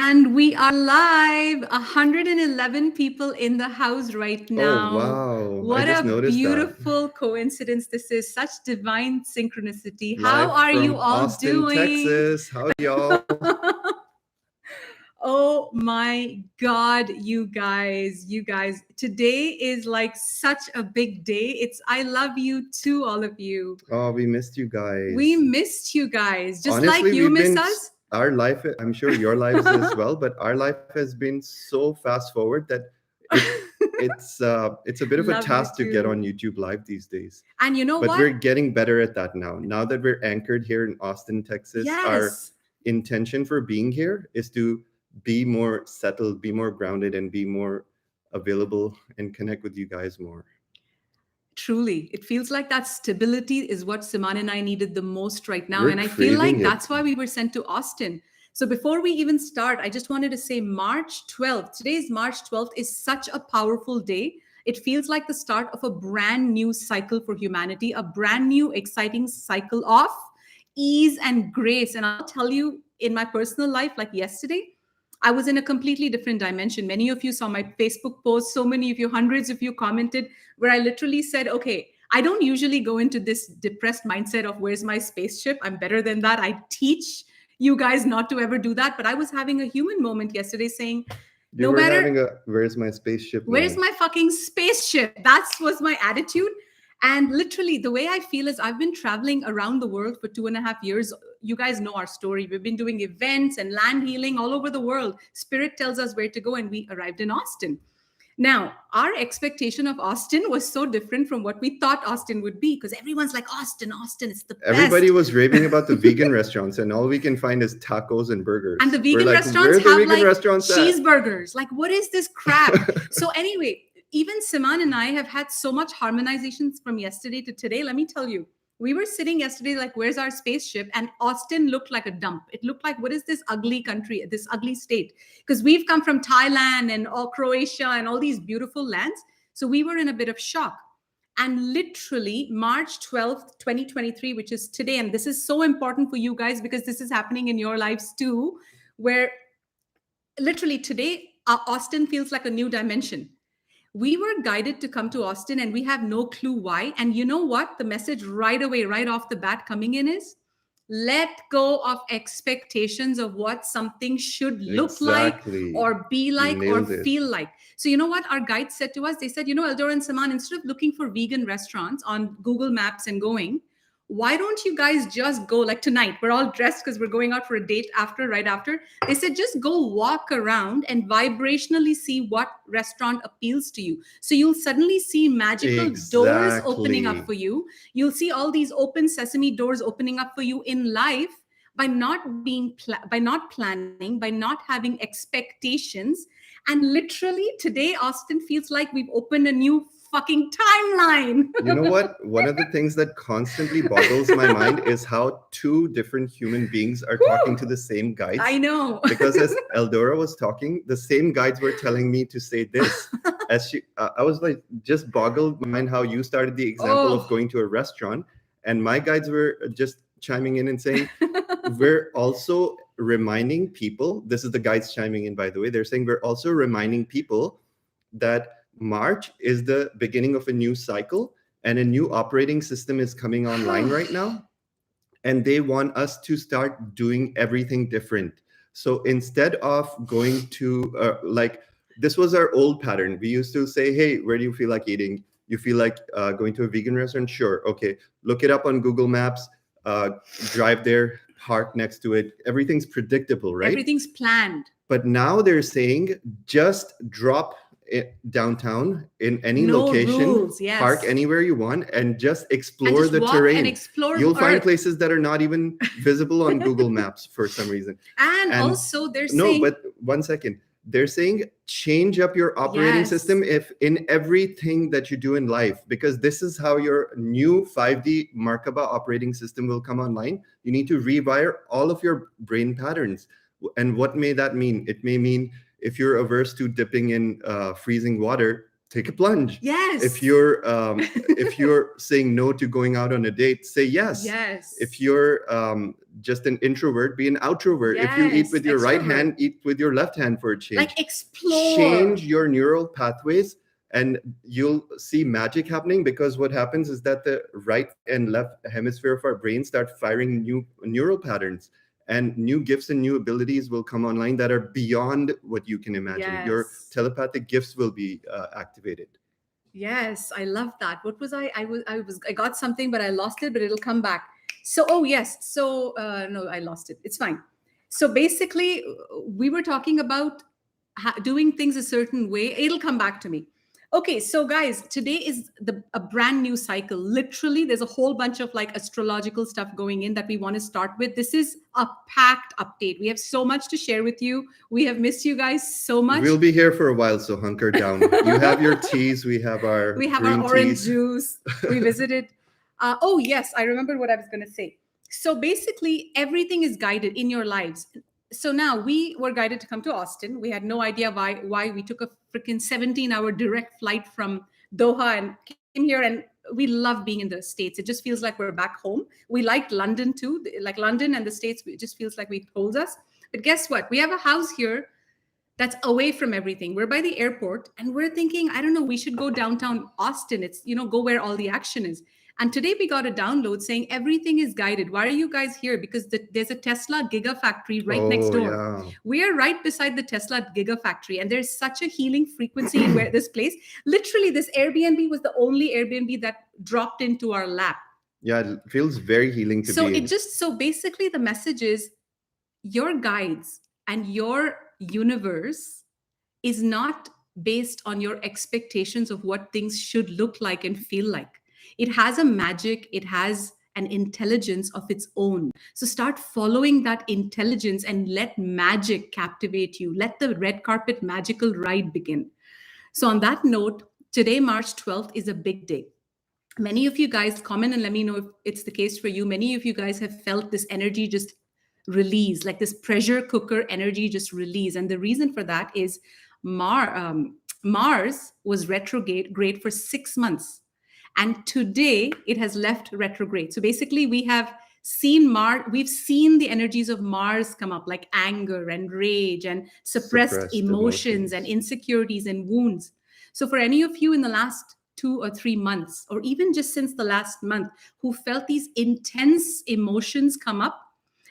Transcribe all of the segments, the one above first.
And we are live. 111 people in the house right Oh, now. wow. I What just a noticed that. beautiful coincidence this is. Such divine synchronicity. How Live are you from all Austin, doing? Texas. Howdy, y'all. Oh my God, you guys, today is like such a big day. I love you too, all of you. Oh, we missed you We guys. missed you guys, just like Honestly, you we've miss been, us. our life, I'm sure your lives as well, but our life has been so fast forward that it it's a bit of a Love you task to get too. on YouTube Live these days. And you know But what? we're getting better at that now. Now that we're anchored here in Austin, Texas, our Yes. intention for being here is to be more settled, be more grounded, and be more available and connect with you guys more. Truly, it feels like that stability is what Simon and I needed the most right now. We're And I feel craving like it. that's why we were sent to Austin. So before we even start, I just wanted to say March 12th, today's March 12th is such a powerful day. It feels like the start of a brand new cycle for humanity, a brand new, exciting cycle of ease and grace. And I'll tell you, in my personal life, like yesterday, I was in a completely different dimension. Many of you saw my Facebook post, so many of you, hundreds of you commented, where I literally said, okay, I don't usually go into this depressed mindset of where's my spaceship? I'm better than that. I teach you guys not to ever do that. But I was having a human moment yesterday saying, You no were matter having a where's my spaceship where's moment. my fucking spaceship? That was my attitude. And literally, the way I feel is I've been traveling around the world for 2.5 years. You guys know our story. We've been doing events and land healing all over the world. Spirit tells us where to go, and we arrived in Austin. Now, our expectation of Austin was so different from what we thought Austin would be because everyone's like, Austin, Austin, it's the Everybody best. was raving about the vegan restaurants, and all we can find is tacos and burgers. And the We're vegan like, where restaurants are the have vegan like restaurants at? cheeseburgers. Like, what is this crap? So, anyway, even Siman and I have had so much harmonizations from yesterday to today. Let me tell you, we were sitting yesterday, like, where's our spaceship? And Austin looked like a dump. It looked like, what is this ugly country, this ugly state? Because we've come from Thailand and all Croatia and all these beautiful lands. So, we were in a bit of shock. And literally, March 12th, 2023, which is today, and this is so important for you guys because this is happening in your lives too, where literally today, Austin feels like a new dimension. We were guided to come to Austin and we have no clue why. And you know what? The message right away, right off the bat coming in is let go of expectations of what something should look like Exactly. or be You like or nailed it. feel like. So, you know what our guides said to us? They said, Eldor and Saman, instead of looking for vegan restaurants on Google Maps and going, why don't you guys just go like tonight? We're all dressed because we're going out for a date right after. They said, just go walk around and vibrationally see what restaurant appeals to you. So you'll suddenly see magical doors opening up Exactly. for you. You'll see all these open sesame doors opening up for you in life by not by not planning, by not having expectations. And literally today, Austin feels like we've opened a new fucking timeline. You know what? One of the things that constantly boggles my mind is how two different human beings are talking to the same guides. I know. Because as Eldora was talking, the same guides were telling me to say this. As I was like, just boggled my mind how you started the example of going to a restaurant, and my guides were just chiming in and saying, we're also reminding people. This is the guides chiming in, by the way. They're saying we're also reminding people that March is the beginning of a new cycle and a new operating system is coming online right now. And they want us to start doing everything different. So instead of going to this was our old pattern. We used to say, hey, where do you feel like eating? You feel like going to a vegan restaurant? Sure. Okay. Look it up on Google Maps, drive there, park next to it. Everything's predictable, right? Everything's planned. But now they're saying just drop downtown in any location, rules, yes. Park anywhere you want, and just explore and just the walk terrain. And explore You'll find Earth. places that are not even visible on Google Maps for some reason. And also they're no, saying, but 1 second. They're saying change up your operating Yes. system if in everything that you do in life, because this is how your new 5D Markaba operating system will come online. You need to rewire all of your brain patterns. And what may that mean? It may mean if you're averse to dipping in freezing water, take a plunge. Yes. If you're saying no to going out on a date, say yes. Yes. If you're just an introvert, be an outrovert. Yes. If you eat with your right Extrovert. hand, eat with your left hand for a change. Like explore. Change your neural pathways, and you'll see magic happening, because what happens is that the right and left hemisphere of our brain start firing new neural patterns, and new gifts and new abilities will come online that are beyond what you can imagine. Yes. Your telepathic gifts will be activated. Yes, I love that. What was I got something, but I lost it, but it'll come back. So, oh yes. So, no, I lost it. It's fine. So basically, we were talking about doing things a certain way. It'll come back to me. Okay, so guys, today is a brand new cycle. Literally, there's a whole bunch of like astrological stuff going in that we want to start with. This is a packed update. We have so much to share with you. We have missed you guys so much. We'll be here for a while, so hunker down. You have your teas. We have our orange juice. We visited. Oh yes, I remember what I was going to say. So basically, everything is guided in your lives. So now we were guided to come to Austin. We had no idea why we took a freaking 17-hour direct flight from Doha and came here. And we love being in the States. It just feels like we're back home. We liked London too. Like London and the States, it just feels like it holds us. But guess what? We have a house here that's away from everything. We're by the airport and we're thinking, I don't know, we should go downtown Austin. It's, go where all the action is. And today we got a download saying everything is guided. Why are you guys here? Because there's a Tesla gigafactory right next door. Yeah. We are right beside the Tesla gigafactory. And there's such a healing frequency in where this place. Literally, this Airbnb was the only Airbnb that dropped into our lap. Yeah, it feels very healing to be in. So basically the message is your guides and your universe is not based on your expectations of what things should look like and feel like. It has a magic, it has an intelligence of its own. So start following that intelligence and let magic captivate you. Let the red carpet magical ride begin. So on that note, today, March 12th, is a big day. Many of you guys comment and let me know if it's the case for you. Many of you guys have felt this energy just release, like this pressure cooker energy just release. And the reason for that is Mars was retrograde for 6 months. And today it has left retrograde. So basically we have seen we've seen the energies of Mars come up, like anger and rage and suppressed emotions and insecurities and wounds. So for any of you in the last 2 or 3 months, or even just since the last month, who felt these intense emotions come up,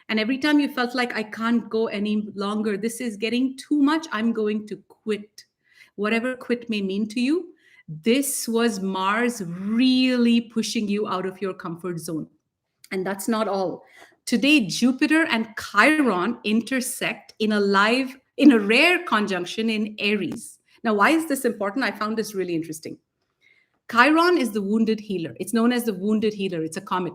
and every time you felt like I can't go any longer, this is getting too much, I'm going to quit. Whatever quit may mean to you, this was Mars really pushing you out of your comfort zone. And that's not all. Today, Jupiter and Chiron intersect in a rare conjunction in Aries. Now, why is this important? I found this really interesting. Chiron is the wounded healer. It's known as the wounded healer. It's a comet.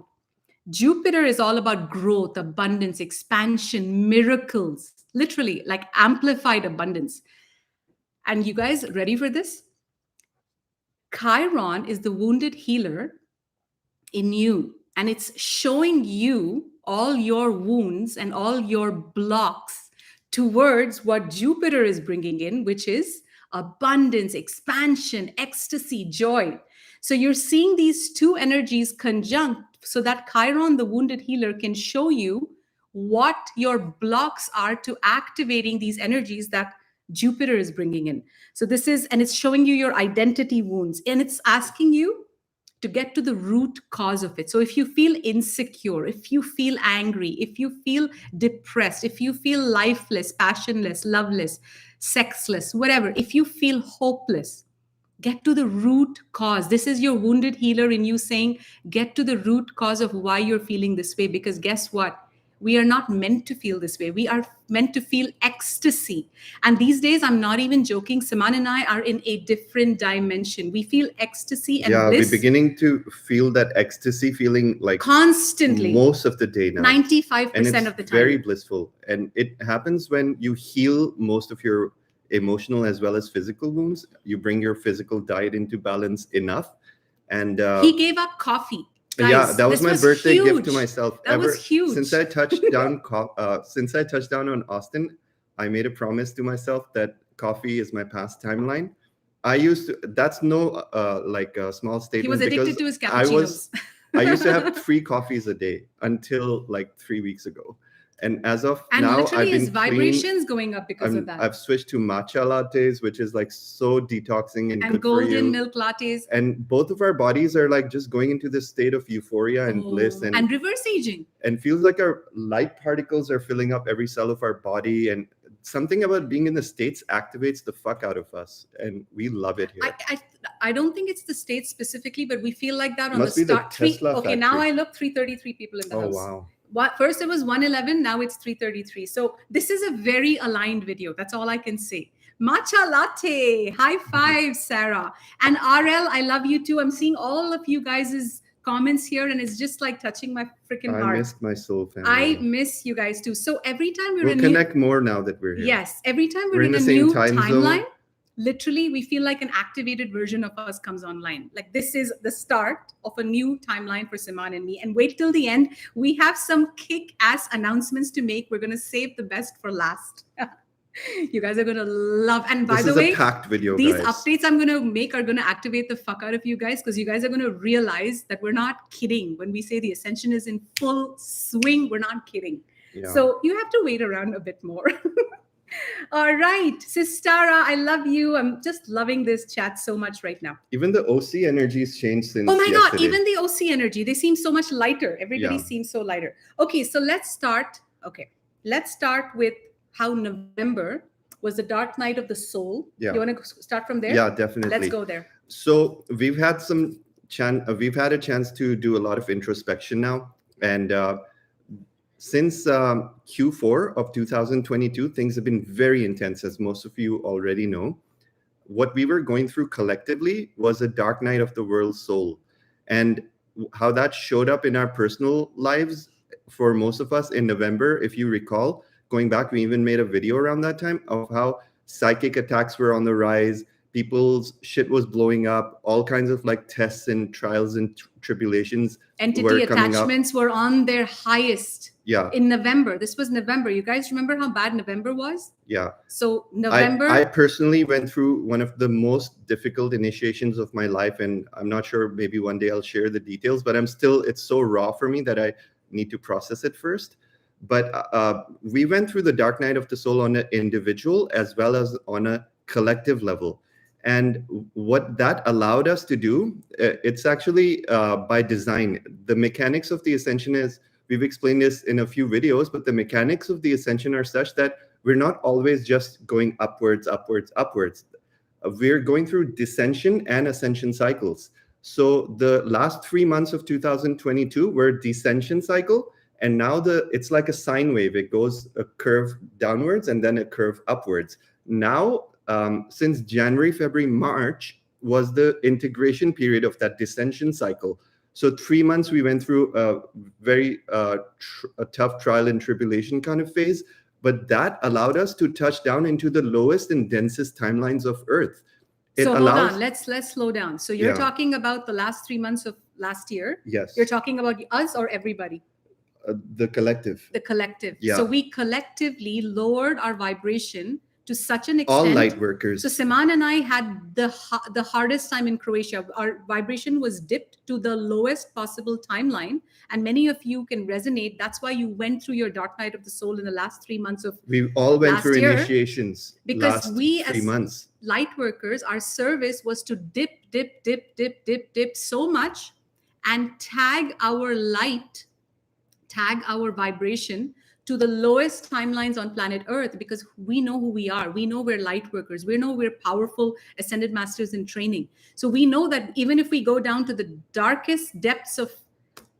Jupiter is all about growth, abundance, expansion, miracles, literally like amplified abundance. And you guys ready for this? Chiron is the wounded healer in you, and it's showing you all your wounds and all your blocks towards what Jupiter is bringing in, which is abundance, expansion, ecstasy, joy. So you're seeing these two energies conjunct so that Chiron, the wounded healer, can show you what your blocks are to activating these energies that Jupiter is bringing in. So and it's showing you your identity wounds, and it's asking you to get to the root cause of it. So if you feel insecure, if you feel angry, if you feel depressed, if you feel lifeless, passionless, loveless, sexless, whatever, if you feel hopeless, get to the root cause. This is your wounded healer in you saying, get to the root cause of why you're feeling this way. Because guess what? We are not meant to feel this way. We are meant to feel ecstasy. And these days, I'm not even joking, Saman and I are in a different dimension. We feel ecstasy and bliss. We're beginning to feel that ecstasy feeling like constantly, most of the day now. 95% of the time. Very blissful. And it happens when you heal most of your emotional as well as physical wounds. You bring your physical diet into balance enough. And he gave up coffee. Guys, that was my birthday gift to myself. That was huge. Since I touched down on Austin, I made a promise to myself that coffee is my pastime line. I used to, that's no like a small statement. He was addicted to his I cappuccinos. used to have 3 coffees a day until like 3 weeks ago. And as of And now, literally I've been his vibrations going up because of that. I've switched to matcha lattes, which is like so detoxing and good for you. Golden milk lattes. And both of our bodies are like just going into this state of euphoria and bliss and reverse aging. And feels like our light particles are filling up every cell of our body. And something about being in the States activates the fuck out of us. And we love it here. I don't think it's the States specifically, but we feel like that on Must the be start. The Tesla factory. Now I look 333 people in the house. Oh, wow. First it was 111, now it's 333. So this is a very aligned video. That's all I can say. Matcha latte. High five, Sarah. And RL, I love you too. I'm seeing all of you guys' comments here, and it's just like touching my freaking heart. I missed my soul family. I miss you guys too. So every time we'll connect more now that we're here. Yes, every time we're in a new timeline, literally we feel like an activated version of us comes online. Like this is the start of a new timeline for Siman and me. And wait till the end. We have some kick-ass announcements to make. We're going to save the best for last. You guys are going to love. And by the way, this is a packed video, these guys. updates I'm going to make are going to activate the fuck out of you guys, because you guys are going to realize that we're not kidding. When we say the ascension is in full swing, we're not kidding. Yeah. So you have to wait around a bit more. All right, Sistara, I love you. I'm just loving this chat so much right now. Even the OC energies changed since yesterday. God, even the OC energy, they seem so much lighter. Everybody seems so lighter. Okay, so let's start. Okay, let's start with how November was the dark night of the soul. Yeah. You want to start from there? Yeah, definitely. Let's go there. So we've had a chance to do a lot of introspection now, and since Q4 of 2022, things have been very intense, as most of you already know. What we were going through collectively was a dark night of the world's soul. And how that showed up in our personal lives for most of us in November, if you recall, going back, we even made a video around that time of how psychic attacks were on the rise. People's shit was blowing up, all kinds of like tests and trials and tribulations. Entity attachments were on their highest. Yeah. In November. This was November. You guys remember how bad November was? Yeah. So November. I personally went through one of the most difficult initiations of my life. And I'm not sure, maybe one day I'll share the details, but it's so raw for me that I need to process it first. But we went through the dark night of the soul on an individual as well as on a collective level. And what that allowed us to do, it's actually by design. The mechanics of the ascension is, we've explained this in a few videos, but the mechanics of the ascension are such that we're not always just going upwards, upwards, upwards. We're going through descension and ascension cycles. So the last 3 months of 2022 were descension cycle. And now it's like a sine wave. It goes a curve downwards and then a curve upwards. Now, since January, February, March was the integration period of that descension cycle. So 3 months we went through a very a tough trial and tribulation kind of phase, but that allowed us to touch down into the lowest and densest timelines of Earth. Hold on, let's slow down. So you're talking about the last 3 months of last year? Yes. You're talking about us or everybody? The collective. The collective. Yeah. So we collectively lowered our vibration to such an extent. All light workers. So Siman and I had the hardest time in Croatia. Our vibration was dipped to the lowest possible timeline. And many of you can resonate. That's why you went through your dark night of the soul in the last 3 months of We all went through initiations. Because we as 3 months. Light workers, our service was to dip so much and tag our light, tag our vibration to the lowest timelines on planet Earth, because we know who we are. We know we're light workers. We know we're powerful ascended masters in training. So we know that even if we go down to the darkest depths of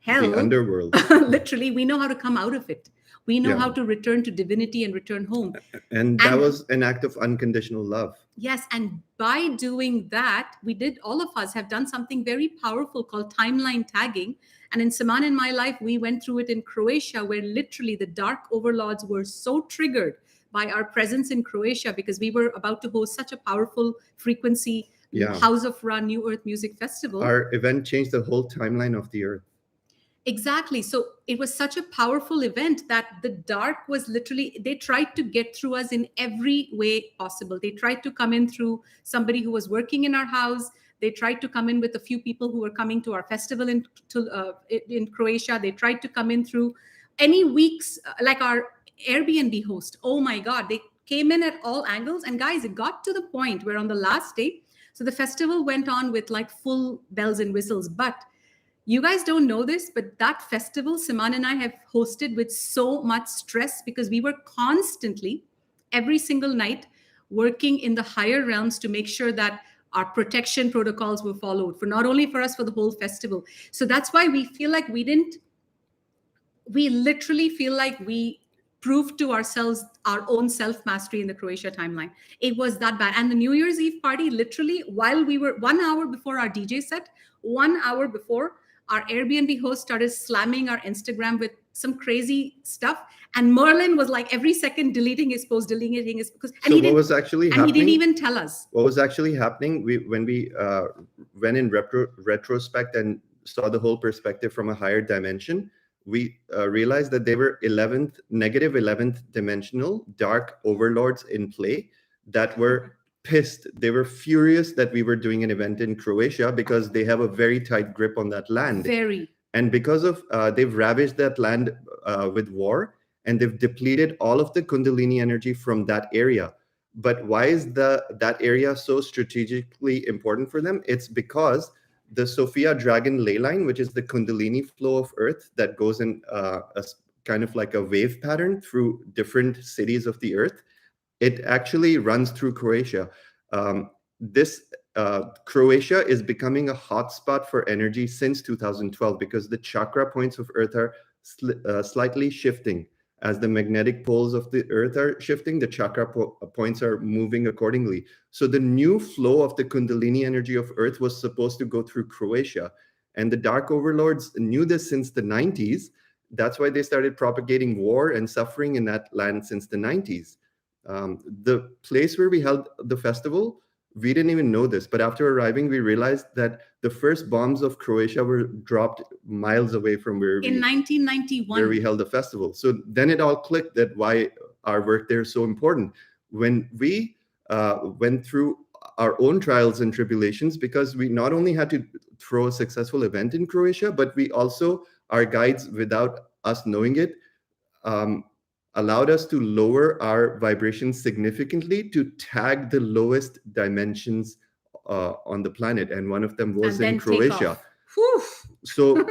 hell, the underworld, literally, we know how to come out of it. We know how to return to divinity and return home. And that was an act of unconditional love. Yes. And by doing that, all of us have done something very powerful called timeline tagging. And in Siman and my life, we went through it in Croatia, where literally the dark overlords were so triggered by our presence in Croatia, because we were about to host such a powerful frequency House of Ra New Earth Music Festival. Our event changed the whole timeline of the Earth. Exactly. So it was such a powerful event that the dark was literally, they tried to get through us in every way possible. They tried to come in through somebody who was working in our house. They tried to come in with a few people who were coming to our festival in Croatia. They tried to come in through any weeks, like our Airbnb host. Oh my God. They came in at all angles. And guys, it got to the point where on the last day, so the festival went on with like full bells and whistles, but you guys don't know this, but that festival, Siman and I have hosted with so much stress because we were constantly, every single night, working in the higher realms to make sure that our protection protocols were followed for not only for us, for the whole festival. So that's why we feel like we literally feel like we proved to ourselves our own self-mastery in the Croatia timeline. It was that bad. And the New Year's Eve party, literally, while we were 1 hour before our DJ set, 1 hour before, our Airbnb host started slamming our Instagram with some crazy stuff. And Merlin was like every second deleting his post, deleting his post. So what was actually happening? And he didn't even tell us. What was actually happening when we went in retrospect and saw the whole perspective from a higher dimension, we realized that they were negative 11th dimensional dark overlords in play that were pissed. They were furious that we were doing an event in Croatia because they have a very tight grip on that land. Very. And because of they've ravaged that land with war, and they've depleted all of the Kundalini energy from that area. But why is that area so strategically important for them? It's because the Sophia Dragon ley line, which is the Kundalini flow of Earth that goes in a kind of like a wave pattern through different cities of the Earth, it actually runs through Croatia. Croatia is becoming a hotspot for energy since 2012 because the chakra points of Earth are slightly shifting. As the magnetic poles of the Earth are shifting, the chakra points are moving accordingly. So the new flow of the Kundalini energy of Earth was supposed to go through Croatia. And the Dark Overlords knew this since the 90s. That's why they started propagating war and suffering in that land since the 90s. The place where we held the festival, we didn't even know this, but after arriving, we realized that the first bombs of Croatia were dropped miles away from where in 1991, where we held the festival. So then it all clicked that why our work there is so important. When we went through our own trials and tribulations, because we not only had to throw a successful event in Croatia, but we also, our guides, without us knowing it, allowed us to lower our vibrations significantly to tag the lowest dimensions on the planet. And one of them was in Croatia. So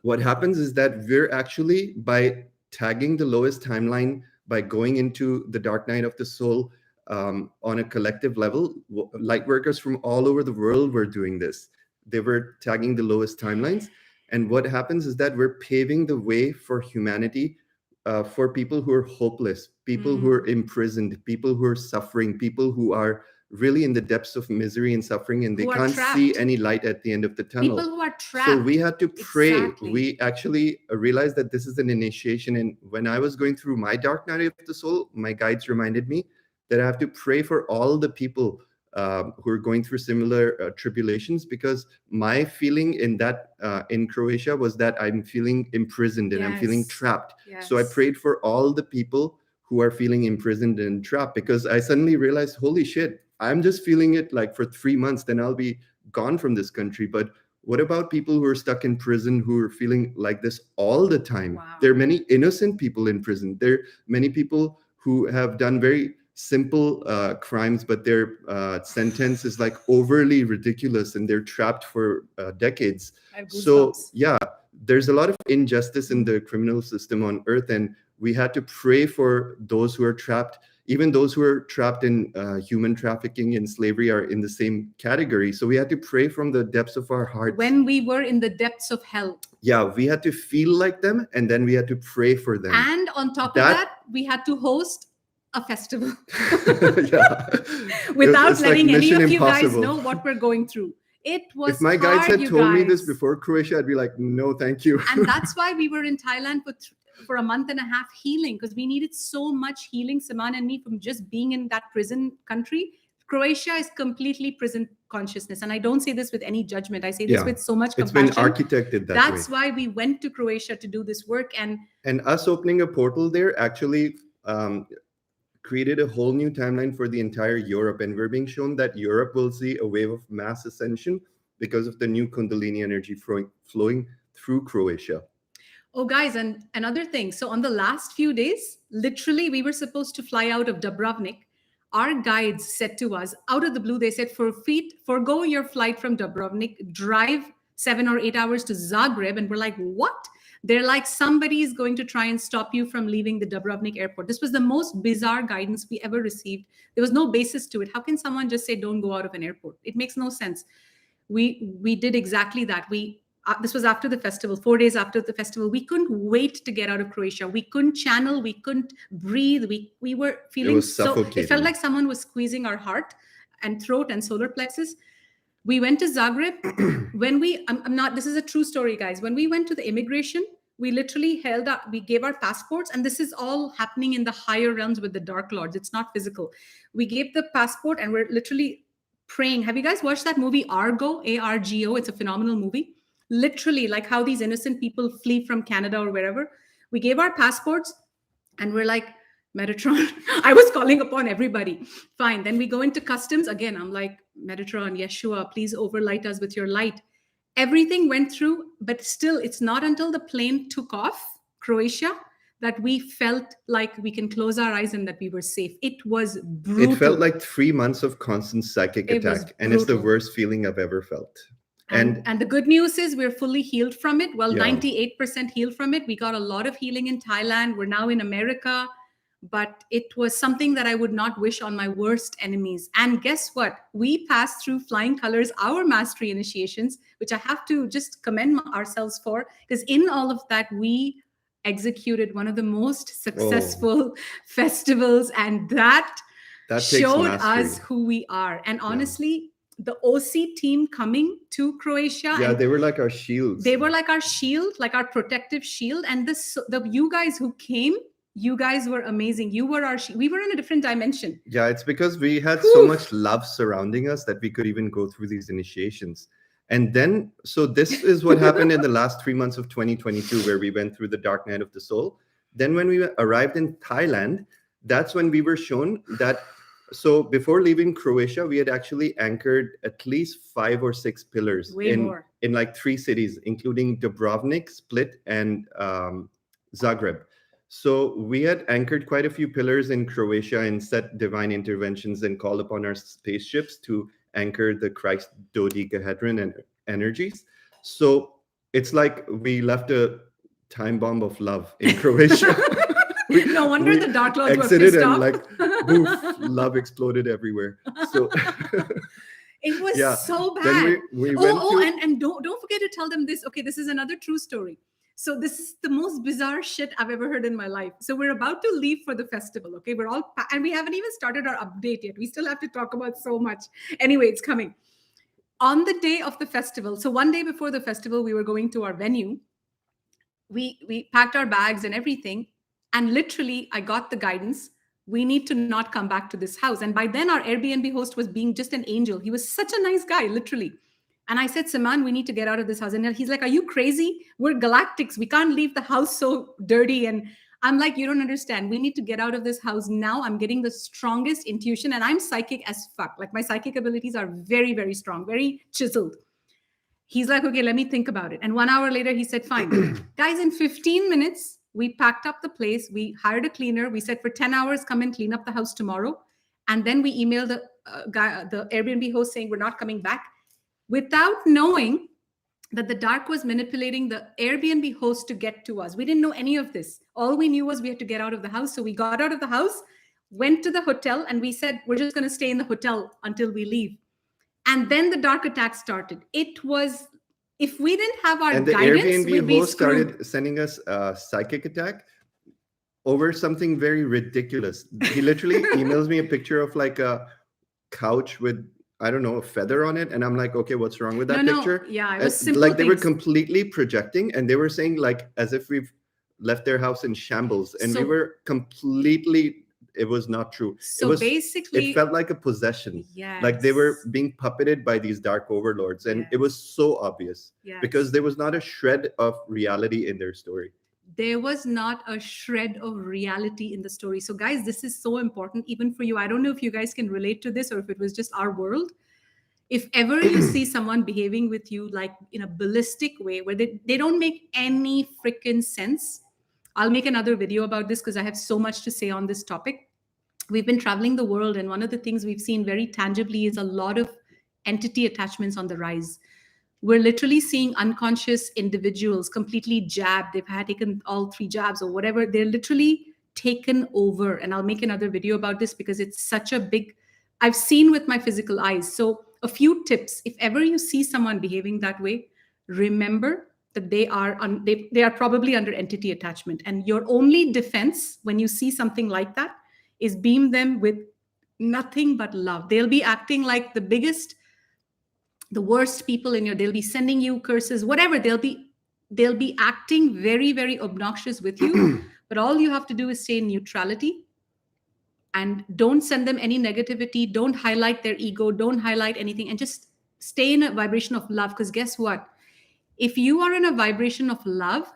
what happens is that we're actually, by tagging the lowest timeline, by going into the dark night of the soul on a collective level, light workers from all over the world were doing this. They were tagging the lowest timelines. And what happens is that we're paving the way for humanity, for people who are hopeless, people who are imprisoned, people who are suffering, people who are really in the depths of misery and suffering, and they can't see any light at the end of the tunnel. People who are trapped. So we had to pray. Exactly. We actually realized that this is an initiation. And when I was going through my dark night of the soul, my guides reminded me that I have to pray for all the people who are going through similar tribulations, because my feeling in Croatia was that I'm feeling imprisoned and I'm feeling trapped. So I prayed for all the people who are feeling imprisoned and trapped, because I suddenly realized, holy shit, I'm just feeling it like for 3 months, then I'll be gone from this country. But what about people who are stuck in prison, who are feeling like this all the time? Wow. There are many innocent people in prison. There are many people who have done very simple crimes, but their sentence is like overly ridiculous and they're trapped for decades. So yeah, there's a lot of injustice in the criminal system on Earth, and we had to pray for those who are trapped. Even those who are trapped in human trafficking and slavery are in the same category. So we had to pray from the depths of our hearts. When we were in the depths of hell. Yeah, we had to feel like them, and then we had to pray for them. And on top of that, we had to host a festival. Without letting any of you guys know what we're going through. It was If my guides had told me this before Croatia, I'd be like, no, thank you. And that's why we were in Thailand for a month and a half healing, because we needed so much healing, Saman and me, from just being in that prison country. Croatia is completely prison consciousness. And I don't say this with any judgment. I say this Yeah. with so much It's compassion. been architected that That's way. why we went to Croatia to do this work. And us opening a portal there actually created a whole new timeline for the entire Europe. And we're being shown that Europe will see a wave of mass ascension because of the new Kundalini energy flowing through Croatia. oh, guys, and another thing. So on the last few days, literally, we were supposed to fly out of Dubrovnik. Our guides said to us, out of the blue, they said, forgo your flight from Dubrovnik, drive 7 or 8 hours to Zagreb. And we're like, what? They're like, somebody is going to try and stop you from leaving the Dubrovnik airport. This was the most bizarre guidance we ever received. There was no basis to it. How can someone just say, don't go out of an airport? It makes no sense. We did exactly that. This was after the festival, 4 days after the festival. We couldn't wait to get out of Croatia. We couldn't channel. We couldn't breathe. We were feeling it felt like someone was squeezing our heart and throat and solar plexus. We went to Zagreb. This is a true story, guys. When we went to the immigration, we literally we gave our passports, and this is all happening in the higher realms with the Dark Lords. It's not physical. We gave the passport and we're literally praying. Have you guys watched that movie Argo, ARGO? It's a phenomenal movie. Literally, like how these innocent people flee from Canada or wherever. We gave our passports and we're like, Metatron. I was calling upon everybody. Fine. Then we go into customs. Again, I'm like, Metatron, Yeshua, please overlight us with your light. Everything went through, but still, it's not until the plane took off, Croatia, that we felt like we can close our eyes and that we were safe. It was brutal. It felt like 3 months of constant psychic attack. And it's the worst feeling I've ever felt. And the good news is we're fully healed from it. Well, 98% healed from it. We got a lot of healing in Thailand. We're now in America. But it was something that I would not wish on my worst enemies. And guess what? We passed through flying colors, our mastery initiations, which I have to just commend ourselves for, because in all of that, we executed one of the most successful festivals, and that showed us who we are. And honestly, the OC team coming to Croatia. Yeah, they were like our shields. They were like our shield, like our protective shield. And you guys who came, you guys were amazing. You were we were in a different dimension. Yeah, it's because we had so much love surrounding us that we could even go through these initiations. And then, so this is what happened in the last 3 months of 2022, where we went through the dark night of the soul. Then when we arrived in Thailand, that's when we were shown that, so before leaving Croatia, we had actually anchored at least 5 or 6 pillars in like 3 cities, including Dubrovnik, Split, and Zagreb. So we had anchored quite a few pillars in Croatia and set divine interventions and called upon our spaceships to anchor the Christ dodecahedron and energies. So it's like we left a time bomb of love in Croatia. No wonder the Dark Lords were pissed off. And like, poof, love exploded everywhere. So it was so bad. Then and don't forget to tell them this. Okay, this is another true story. So this is the most bizarre shit I've ever heard in my life. So we're about to leave for the festival. Okay, we're all and we haven't even started our update yet. We still have to talk about so much. Anyway, it's coming. On the day of the festival, so one day before the festival, we were going to our venue. We packed our bags and everything. And literally, I got the guidance. We need to not come back to this house. And by then, our Airbnb host was being just an angel. He was such a nice guy, literally. And I said, Saman, we need to get out of this house. And he's like, are you crazy? We're galactics. We can't leave the house so dirty. And I'm like, you don't understand. We need to get out of this house now. I'm getting the strongest intuition. And I'm psychic as fuck. Like my psychic abilities are very, very strong, very chiseled. He's like, okay, let me think about it. And 1 hour later, he said, fine. Guys, in 15 minutes, we packed up the place. We hired a cleaner. We said for 10 hours, come and clean up the house tomorrow. And then we emailed the Airbnb host saying we're not coming back, without knowing that the dark was manipulating the Airbnb host to get to us. We didn't know any of this. All we knew was we had to get out of the house. So we got out of the house, went to the hotel, and we said, we're just going to stay in the hotel until we leave. And then the dark attack started. It was, if we didn't have our guidance, and the Airbnb host started sending us a psychic attack over something very ridiculous. He literally emails me a picture of like a couch with, I don't know, a feather on it. And I'm like, okay, what's wrong with that picture? Yeah, it was simple like they were completely projecting, and they were saying like as if we've left their house in shambles. And we were completely it was not true. So basically, it felt like a possession. Yes. Like they were being puppeted by these dark overlords, and it was so obvious because there was not a shred of reality in their story. There was not a shred of reality in the story. So guys, this is so important even for you. I don't know if you guys can relate to this or if it was just our world. If ever you see someone behaving with you like in a ballistic way where they don't make any freaking sense, I'll make another video about this because I have so much to say on this topic. We've been traveling the world, and one of the things we've seen very tangibly is a lot of entity attachments on the rise. We're literally seeing unconscious individuals completely jabbed. They've had taken all 3 jabs or whatever. They're literally taken over. And I'll make another video about this because it's such a big, I've seen with my physical eyes. So a few tips: if ever you see someone behaving that way, remember that they are probably under entity attachment. And your only defense when you see something like that is beam them with nothing but love. They'll be acting like the worst people in your, they'll be sending you curses, whatever. They'll be acting very, very obnoxious with you. But all you have to do is stay in neutrality and don't send them any negativity. Don't highlight their ego. Don't highlight anything, and just stay in a vibration of love. Because guess what? If you are in a vibration of love,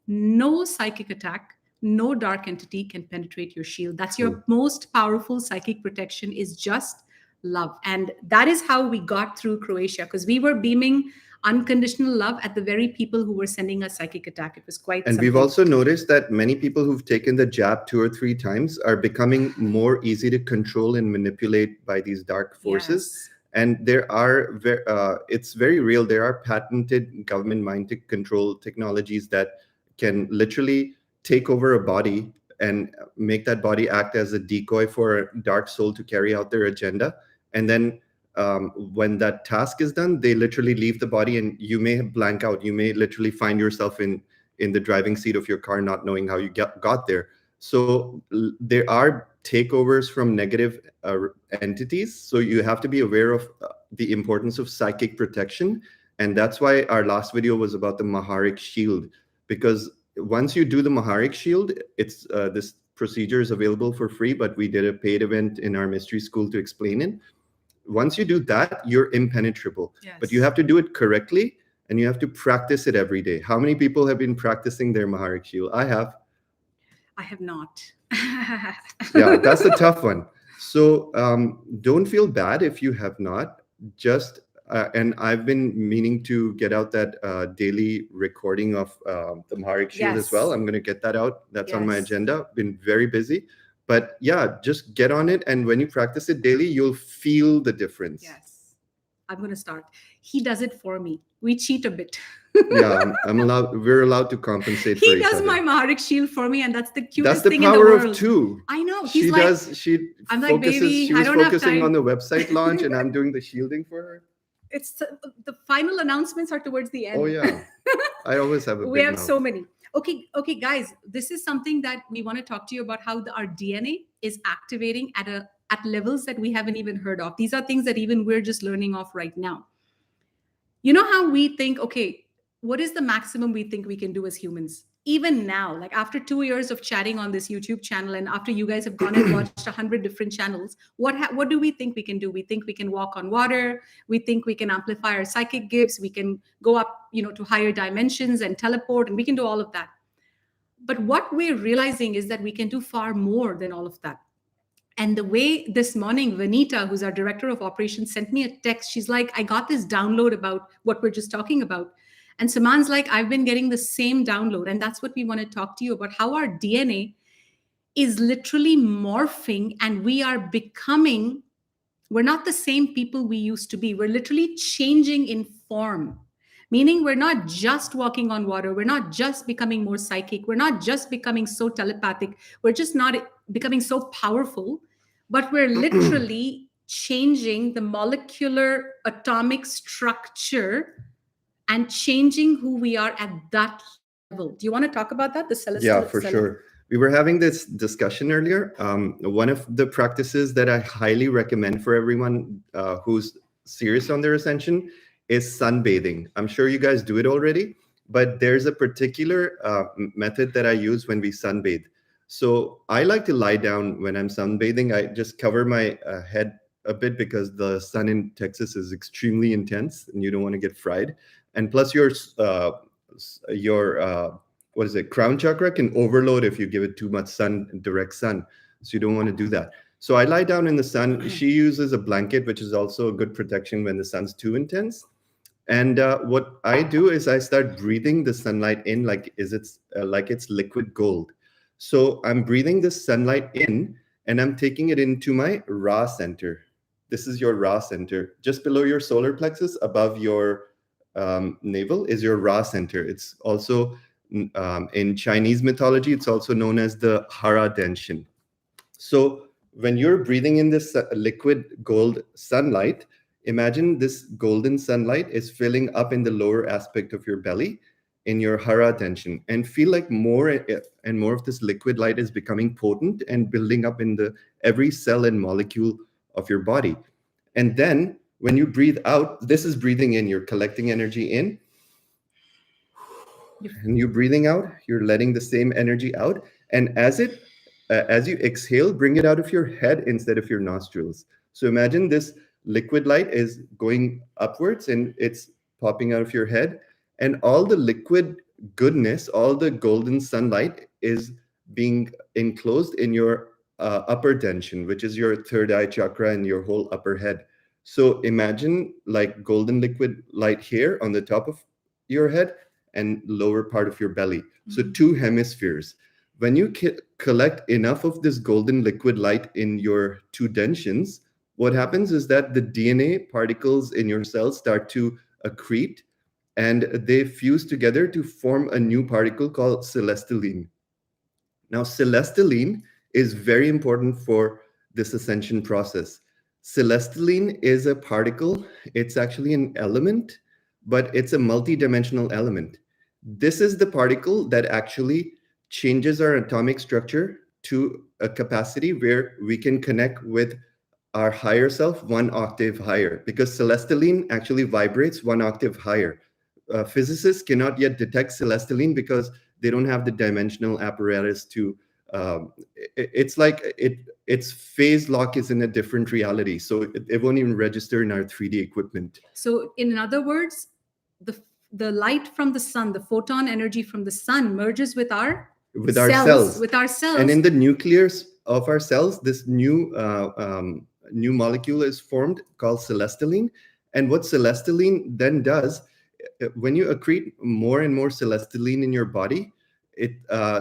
no psychic attack, no dark entity can penetrate your shield. That's your most powerful psychic protection, is just love. And that is how we got through Croatia, because we were beaming unconditional love at the very people who were sending us psychic attack. It was quite And something. we've also noticed that many people who've taken the jab 2 or 3 times are becoming more easy to control and manipulate by these dark forces. Yes. And there are it's very real. There are patented government mind control technologies that can literally take over a body and make that body act as a decoy for a dark soul to carry out their agenda. And then when that task is done, they literally leave the body, and you may blank out. You may literally find yourself in the driving seat of your car, not knowing how you got there. So there are takeovers from negative entities. So you have to be aware of the importance of psychic protection. And that's why our last video was about the Maharic shield, because once you do the Maharic shield, it's this procedure is available for free, but we did a paid event in our mystery school to explain it. Once you do that, you're impenetrable. Yes. But you have to do it correctly, and you have to practice it every day. How many people have been practicing their Maharic shield? I have. I have not. Yeah, that's the tough one. So don't feel bad if you have not. Just and I've been meaning to get out that daily recording of the Maharic shield as well. I'm going to get that out. That's on my agenda. Been very busy. But yeah, just get on it. And when you practice it daily, you'll feel the difference. Yes. I'm going to start. He does it for me. We cheat a bit. Yeah, we're allowed to compensate for each other. He does my Maharic shield for me, and that's the cutest thing in the world. That's the power of 2. I know. She I'm like, baby, she was I don't focusing have time on the website launch, and I'm doing the shielding for her. It's the final announcements are towards the end. Oh yeah. I always have a we big have mouth. So many. Okay, guys, this is something that we want to talk to you about, how our DNA is activating at levels that we haven't even heard of. These are things that even we're just learning of right now. You know how we think, okay, what is the maximum we think we can do as humans? Even now, like after 2 years of chatting on this YouTube channel, and after you guys have gone and watched 100 different channels, what do we think we can do? We think we can walk on water. We think we can amplify our psychic gifts. We can go up, to higher dimensions and teleport, and we can do all of that. But what we're realizing is that we can do far more than all of that. And the way this morning, Vanita, who's our director of operations, sent me a text. She's like, I got this download about what we're just talking about. And Saman's like, I've been getting the same download. And that's what we want to talk to you about, how our DNA is literally morphing, and we are becoming, we're not the same people we used to be. We're literally changing in form, meaning we're not just walking on water. We're not just becoming more psychic. We're not just becoming so telepathic. We're just not becoming so powerful, but we're literally changing the molecular atomic structure and changing who we are at that level. Do you want to talk about that? The Celestial. Yeah, for sure. We were having this discussion earlier. One of the practices that I highly recommend for everyone who's serious on their ascension is sunbathing. I'm sure you guys do it already, but there's a particular method that I use when we sunbathe. So I like to lie down when I'm sunbathing. I just cover my head a bit because the sun in Texas is extremely intense and you don't want to get fried. And plus your what is it, crown chakra can overload if you give it too much direct sun. So you don't want to do that. So I lie down in the sun. She uses a blanket, which is also a good protection when the sun's too intense. And what I do is I start breathing the sunlight in like it's liquid gold. So I'm breathing the sunlight in and I'm taking it into my Ra center. This is your Ra center. Just below your solar plexus, above your navel, is your Ra center. It's also in Chinese mythology, it's also known as the Hara Denshin. So when you're breathing in this liquid gold sunlight, imagine this golden sunlight is filling up in the lower aspect of your belly in your Hara tension, and feel like more and more of this liquid light is becoming potent and building up in the every cell and molecule of your body. And then when you breathe out, this is breathing in, you're collecting energy in, and you're breathing out, you're letting the same energy out. And as you exhale, bring it out of your head instead of your nostrils. So imagine this liquid light is going upwards and it's popping out of your head, and all the liquid goodness, all the golden sunlight is being enclosed in your upper tension, which is your third eye chakra and your whole upper head. So imagine like golden liquid light here on the top of your head and lower part of your belly. So two hemispheres. When you collect enough of this golden liquid light in your two tensions, what happens is that the DNA particles in your cells start to accrete and they fuse together to form a new particle called Celestoline. Now, Celestoline is very important for this ascension process. Celestoline is a particle. It's actually an element, but it's a multi-dimensional element. This is the particle that actually changes our atomic structure to a capacity where we can connect with our higher self one octave higher, because Celestoline actually vibrates one octave higher. Physicists cannot yet detect Celestoline because they don't have the dimensional apparatus to it's like its phase lock is in a different reality, so it won't even register in our 3D equipment. So in other words, the light from the sun, the photon energy from the sun merges with our cells. And in the nucleus of our cells, this new molecule is formed called Celestoline. And what Celestoline then does, when you accrete more and more Celestoline in your body, it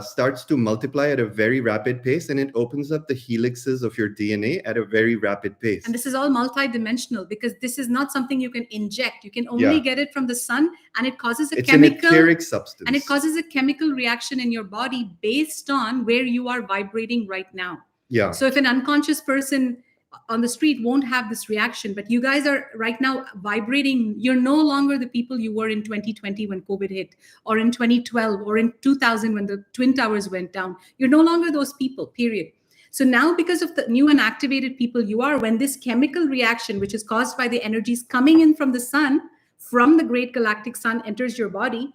starts to multiply at a very rapid pace, and it opens up the helixes of your DNA at a very rapid pace. And this is all multidimensional, because this is not something you can inject. You can only get it from the sun, and it causes it's an etheric substance. And it causes a chemical reaction in your body based on where you are vibrating right now. Yeah. So if an unconscious person on the street won't have this reaction, but you guys are right now vibrating, you're no longer the people you were in 2020 when COVID hit, or in 2012, or in 2000 when the Twin Towers went down. You're no longer those people, period. So now, because of the new and activated people you are, when this chemical reaction, which is caused by the energies coming in from the sun, from the great galactic sun, enters your body,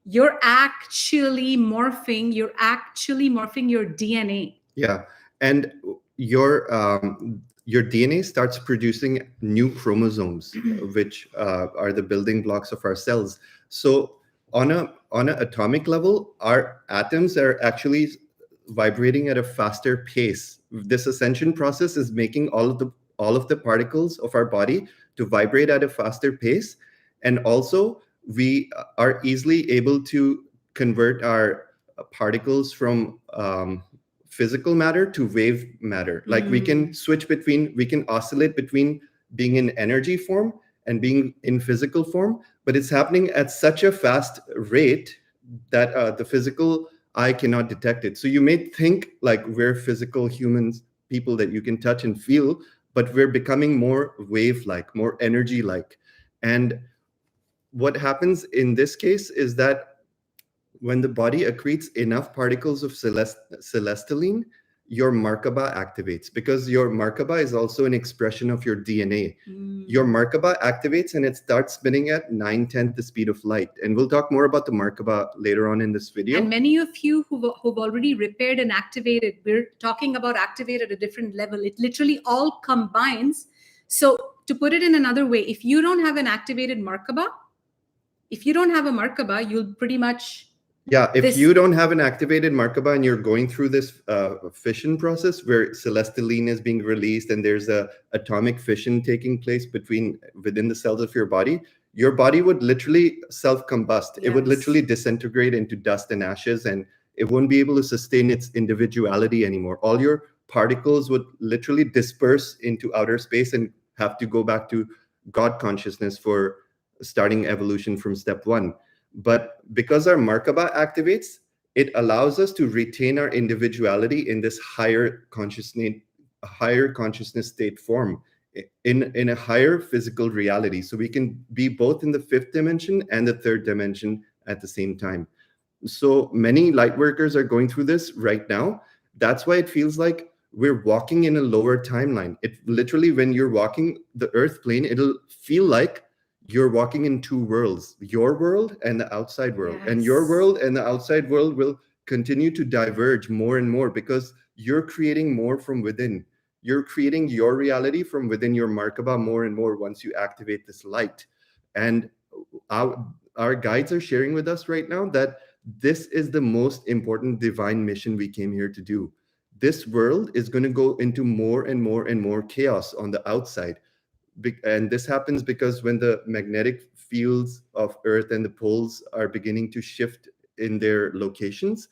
you're actually morphing your DNA. Yeah. And your DNA starts producing new chromosomes, which are the building blocks of our cells. So on an atomic level, our atoms are actually vibrating at a faster pace. This ascension process is making all of the particles of our body to vibrate at a faster pace, and also we are easily able to convert our particles from physical matter to wave matter. Like we can oscillate between being in energy form and being in physical form, but it's happening at such a fast rate that the physical eye cannot detect it. So you may think like we're physical humans, people that you can touch and feel, but we're becoming more wave-like, more energy-like. And what happens in this case is that when the body accretes enough particles of Celestoline, your Markaba activates, because your Markaba is also an expression of your DNA. Your Markaba activates and it starts spinning at 9/10 the speed of light. And we'll talk more about the Markaba later on in this video. And many of you who've already repaired and activated, we're talking about activate at a different level. It literally all combines. So to put it in another way, if you don't have an activated Markaba, you'll pretty much... Yeah, if you don't have an activated Markaba and you're going through this fission process where Celestoline is being released and there's a atomic fission taking place within the cells of your body would literally self-combust. Yes. It would literally disintegrate into dust and ashes, and it won't be able to sustain its individuality anymore. All your particles would literally disperse into outer space and have to go back to God consciousness for starting evolution from step one. But because our Markaba activates, it allows us to retain our individuality in this higher consciousness state form, in a higher physical reality. So we can be both in the fifth dimension and the third dimension at the same time. So many light workers are going through this right now. That's why it feels like we're walking in a lower timeline. It literally, when you're walking the earth plane, it'll feel like you're walking in two worlds, your world and the outside world. Yes. And your world and the outside world will continue to diverge more and more because you're creating more from within. You're creating your reality from within your Markaba more and more once you activate this light. And our guides are sharing with us right now that this is the most important divine mission we came here to do. This world is going to go into more and more and more chaos on the outside. And this happens because when the magnetic fields of Earth and the poles are beginning to shift in their locations,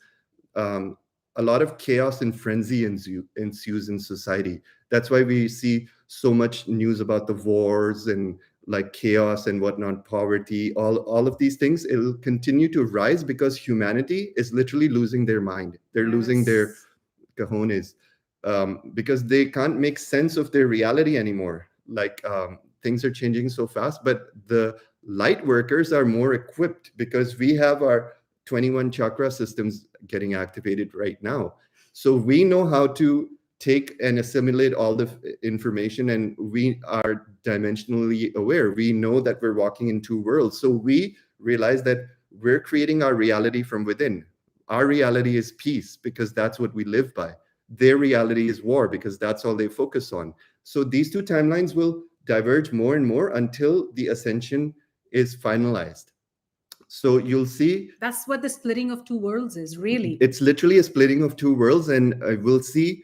a lot of chaos and frenzy ensues in society. That's why we see so much news about the wars and like chaos and whatnot, poverty, all of these things. It'll continue to rise because humanity is literally losing their mind. They're losing their cojones because they can't make sense of their reality anymore. Like things are changing so fast, but the light workers are more equipped because we have our 21 chakra systems getting activated right now. So we know how to take and assimilate all the information, and we are dimensionally aware. We know that we're walking in two worlds. So we realize that we're creating our reality from within. Our reality is peace because that's what we live by. Their reality is war because that's all they focus on. So these two timelines will diverge more and more until the ascension is finalized. So you'll see... That's what the splitting of two worlds is, really. It's literally a splitting of two worlds, and we'll see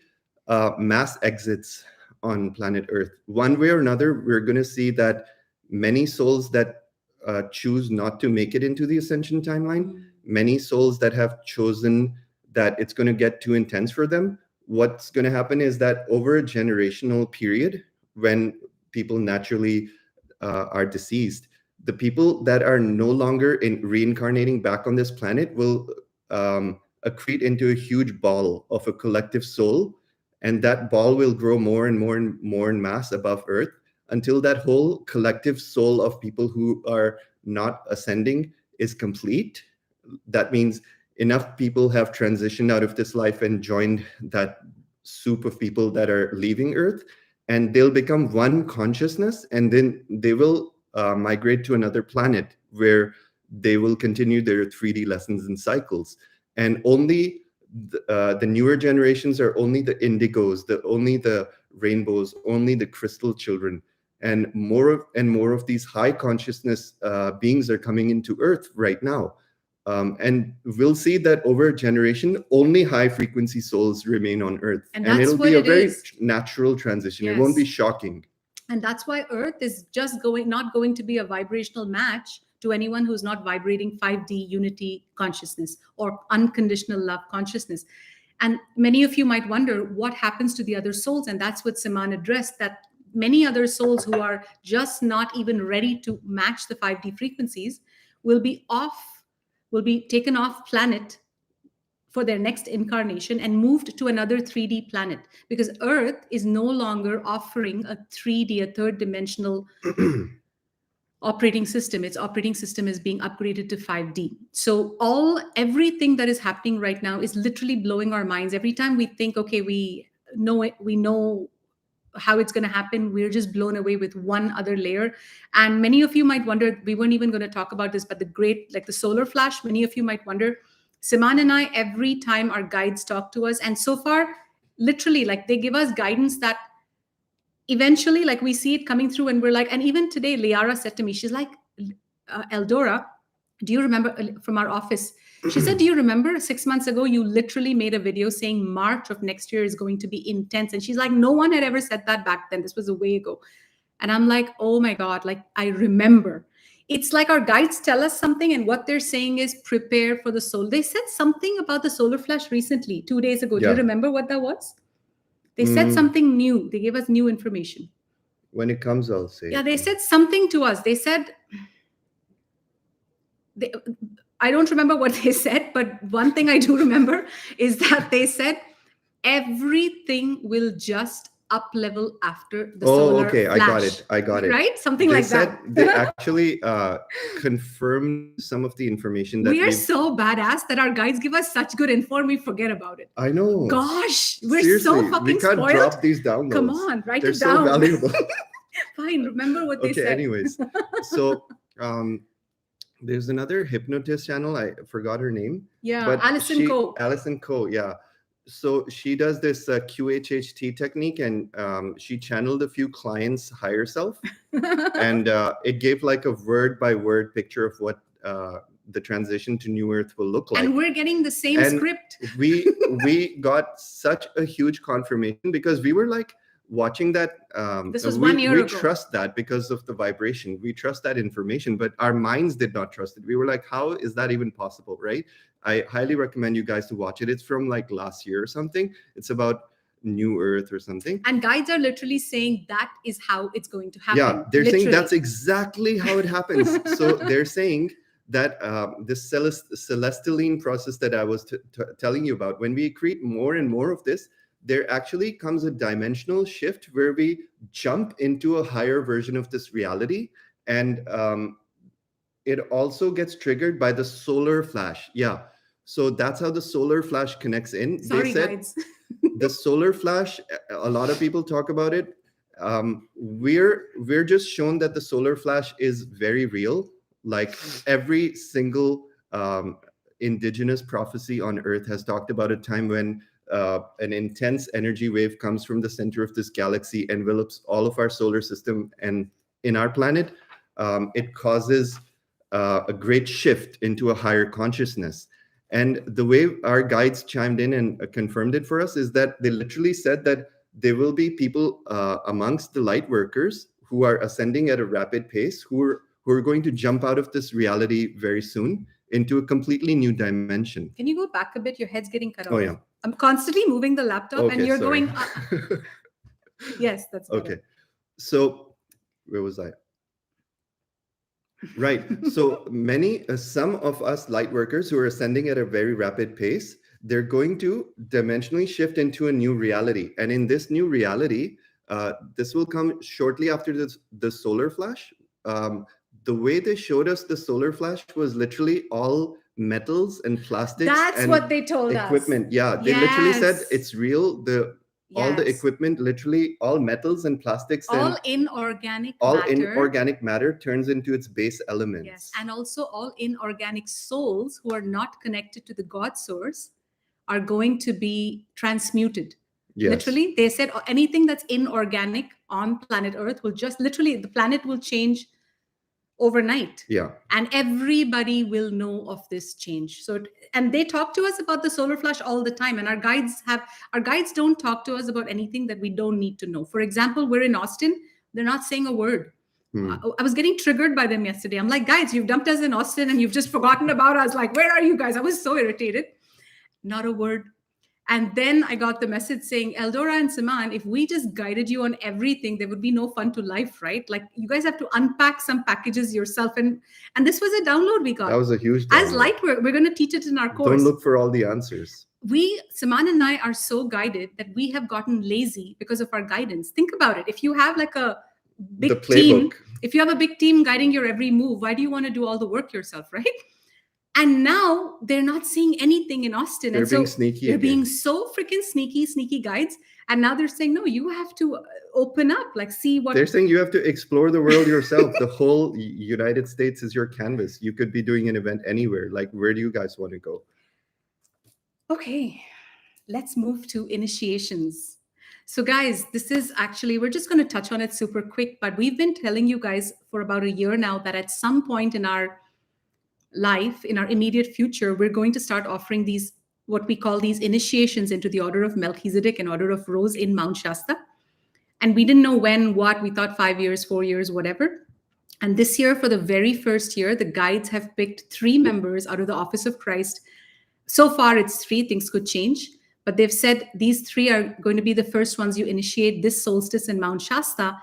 mass exits on planet Earth. One way or another, we're going to see that many souls that choose not to make it into the ascension timeline, many souls that have chosen that it's going to get too intense for them, what's going to happen is that over a generational period, when people naturally are deceased, the people that are no longer reincarnating back on this planet will accrete into a huge ball of a collective soul. And that ball will grow more and more and more in mass above Earth until that whole collective soul of people who are not ascending is complete. That means enough people have transitioned out of this life and joined that soup of people that are leaving Earth, and they'll become one consciousness, and then they will migrate to another planet where they will continue their 3D lessons and cycles. And only the newer generations are only the indigos, only the rainbows, only the crystal children. And more of these high consciousness beings are coming into Earth right now. And we'll see that over a generation, only high frequency souls remain on Earth. And it'll be a very natural transition. Yes. It won't be shocking. And that's why Earth is just not going to be a vibrational match to anyone who's not vibrating 5D unity consciousness or unconditional love consciousness. And many of you might wonder what happens to the other souls. And that's what Saman addressed, that many other souls who are just not even ready to match the 5D frequencies will be taken off planet for their next incarnation and moved to another 3D planet, because Earth is no longer offering a 3D, a third dimensional operating system. Its operating system is being upgraded to 5D. So everything that is happening right now is literally blowing our minds. Every time we think, okay, we know how it's going to happen, we're just blown away with one other layer. And many of you might wonder, we weren't even going to talk about this, but the solar flash, many of you might wonder, Siman and I, every time our guides talk to us, and so far, literally, like they give us guidance that eventually, like we see it coming through and we're like, and even today, Liara said to me, she's like, Eldora, do you remember from our office? She said, do you remember 6 months ago, you literally made a video saying March of next year is going to be intense. And she's like, no one had ever said that back then. This was a way ago. And I'm like, oh my God, like I remember. It's like our guides tell us something and what they're saying is prepare for the soul. They said something about the solar flash recently, 2 days ago. Do you remember what that was? They said something new. They gave us new information. When it comes, I'll say. Yeah, they said something to us. They said, I don't remember what they said, but one thing I do remember is that they said everything will just up level after the solar okay. flash. I got it. Right? Something like that. They actually confirmed some of the information that we are so badass that our guides give us such good info and we forget about it. I know. Gosh, we're Seriously, so fucking we can't spoiled. drop these downloads. Come on, write They're it down. so valuable. Fine, remember what they said. Okay, anyways. So there's another hypnotist channel. I forgot her name. Yeah, but Alison Coe, yeah. So she does this QHHT technique, and she channeled a few clients' higher self, and it gave like a word-by-word picture of what the transition to New Earth will look like. And we're getting the same script. we got such a huge confirmation because we were like watching that. This was 1 year ago. We trust that because of the vibration. We trust that information, but our minds did not trust it. We were like, how is that even possible, right? I highly recommend you guys to watch it. It's from like last year or something. It's about New Earth or something. And guides are literally saying that is how it's going to happen. Yeah, they're saying that's exactly how it happens. So they're saying that this Celestoline process that I was telling you about, when we create more and more of this, there actually comes a dimensional shift where we jump into a higher version of this reality. And it also gets triggered by the solar flash. Yeah. So that's how the solar flash connects in. Sorry, they said guides. the solar flash, a lot of people talk about it. We're just shown that the solar flash is very real. Like every single indigenous prophecy on Earth has talked about a time when an intense energy wave comes from the center of this galaxy, envelops all of our solar system, and in our planet, it causes a great shift into a higher consciousness. And the way our guides chimed in and confirmed it for us is that they literally said that there will be people amongst the light workers who are ascending at a rapid pace, who are going to jump out of this reality very soon into a completely new dimension. Can you go back a bit? Your head's getting cut off. Oh, yeah. I'm constantly moving the laptop and you're sorry. going... Yes, that's better. Okay. So where was I? Right. So some of us light workers who are ascending at a very rapid pace, they're going to dimensionally shift into a new reality. And in this new reality, this will come shortly after the solar flash. The way they showed us the solar flash was literally all metals and plastics. That's what they told us. Equipment. Yeah. They literally said it's real. All the equipment, literally all metals and plastics, all inorganic matter turns into its base elements. Yes, and also all inorganic souls who are not connected to the God source are going to be transmuted. Yes. Literally, they said anything that's inorganic on planet Earth will just literally, the planet will change overnight. Yeah. And everybody will know of this change. So, and they talk to us about the solar flash all the time. And our guides don't talk to us about anything that we don't need to know. For example, we're in Austin. They're not saying a word. I was getting triggered by them yesterday. I'm like, guys, you've dumped us in Austin and you've just forgotten about us. Like, where are you guys? I was so irritated. Not a word. And then I got the message saying, Eldora and Siman, if we just guided you on everything, there would be no fun to life, right? Like you guys have to unpack some packages yourself. And this was a download we got. That was a huge download. As light work, we're going to teach it in our course. Don't look for all the answers. Siman and I are so guided that we have gotten lazy because of our guidance. Think about it. If you have like a big team If you have a big team guiding your every move, why do you want to do all the work yourself, right? And now they're not seeing anything in Austin. They're and being so sneaky they're again. being so freaking sneaky guides. And now they're saying, no, you have to open up, like see what They're saying you have to explore the world yourself. The whole United States is your canvas. You could be doing an event anywhere. Like, where do you guys want to go? Okay, let's move to initiations. So guys, this is actually, we're just going to touch on it super quick, but we've been telling you guys for about a year now that at some point in our life, in our immediate future, we're going to start offering these, what we call these initiations into the order of Melchizedek and order of Rose in Mount Shasta. And we didn't know when, what, we thought 5 years, 4 years, whatever. And this year, for the very first year, the guides have picked 3 members out of the Office of Christ. So far, it's 3, things could change. But they've said these 3 are going to be the first ones you initiate this solstice in Mount Shasta.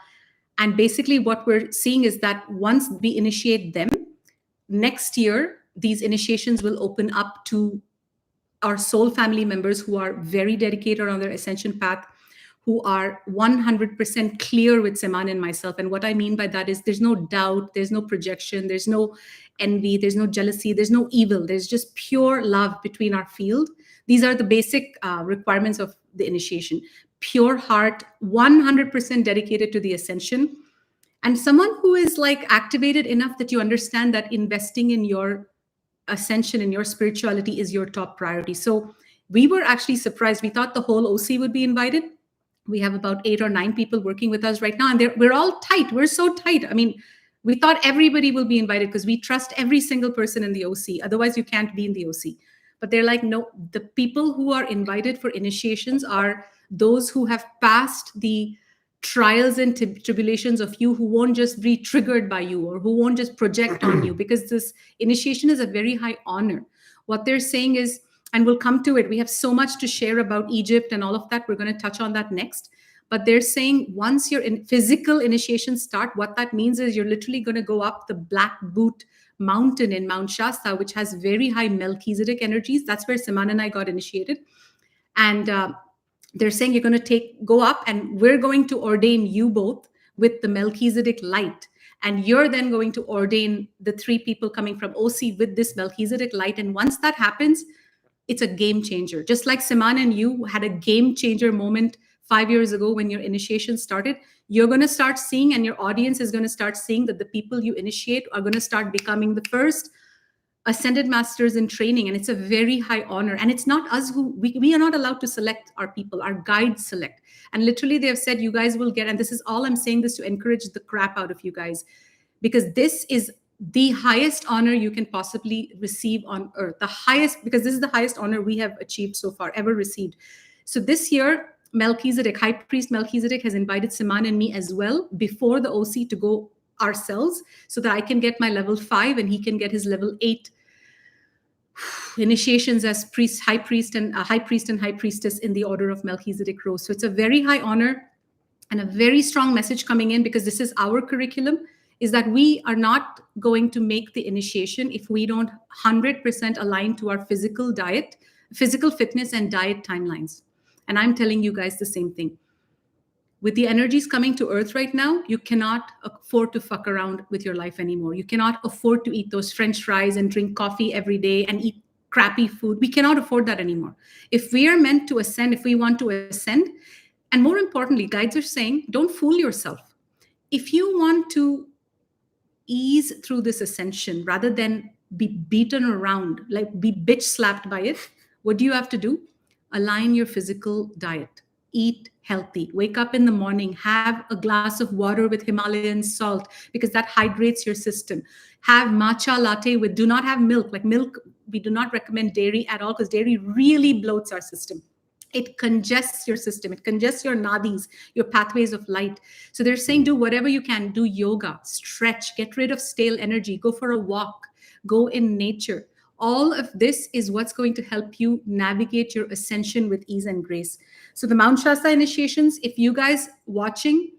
And basically what we're seeing is that once we initiate them, next year, these initiations will open up to our soul family members who are very dedicated on their ascension path, who are 100% clear with Seman and myself. And what I mean by that is there's no doubt, there's no projection, there's no envy, there's no jealousy, there's no evil. There's just pure love between our field. These are the basic requirements of the initiation. Pure heart, 100% dedicated to the ascension. And someone who is like activated enough that you understand that investing in your ascension and your spirituality is your top priority. So we were actually surprised. We thought the whole OC would be invited. We have about 8 or 9 people working with us right now, and we're all tight. We're so tight. I mean, we thought everybody will be invited because we trust every single person in the OC. Otherwise, you can't be in the OC. But they're like, no, the people who are invited for initiations are those who have passed the trials and tribulations of you, who won't just be triggered by you or who won't just project on you, because this initiation is a very high honor. What they're saying is, and we'll come to it, we have so much to share about Egypt and all of that. We're going to touch on that next. But they're saying once your physical initiations start, what that means is you're literally going to go up the Black Boot mountain in Mount Shasta, which has very high Melchizedek energies. That's where Seman and I got initiated. And they're saying you're going to go up, and we're going to ordain you both with the Melchizedek light. And you're then going to ordain the 3 people coming from OC with this Melchizedek light. And once that happens, it's a game changer. Just like Seman and you had a game changer moment 5 years ago when your initiation started, you're going to start seeing, and your audience is going to start seeing, that the people you initiate are going to start becoming the first ascended masters in training. And it's a very high honor. And it's not us who, we are not allowed to select our people, our guides select. And literally they have said, you guys will get, and this is all I'm saying this to encourage the crap out of you guys, because this is the highest honor you can possibly receive on earth. The highest, because this is the highest honor we have achieved so far, ever received. So this year, Melchizedek, High Priest Melchizedek, has invited Seman and me as well before the OC to go ourselves, so that I can get my level 5 and he can get his level 8 initiations as priest, high priest, and high priestess in the order of Melchizedek Rose. So it's a very high honor and a very strong message coming in, because this is our curriculum, is that we are not going to make the initiation if we don't 100% align to our physical diet, physical fitness and diet timelines. And I'm telling you guys the same thing. With the energies coming to earth right now, you cannot afford to fuck around with your life anymore. You cannot afford to eat those French fries and drink coffee every day and eat crappy food. We cannot afford that anymore. If we are meant to ascend, if we want to ascend, and more importantly, guides are saying, don't fool yourself. If you want to ease through this ascension rather than be beaten around, like be bitch slapped by it, what do you have to do? Align your physical diet. Eat healthy. Wake up in the morning, have a glass of water with Himalayan salt, because that hydrates your system. Have matcha latte with, do not have milk. Like milk, we do not recommend dairy at all, because dairy really bloats our system. It congests your system. It congests your nadis, your pathways of light. So they're saying do whatever you can. Do yoga, stretch, get rid of stale energy, go for a walk, go in nature. All of this is what's going to help you navigate your ascension with ease and grace. So the Mount Shasta initiations, if you guys watching,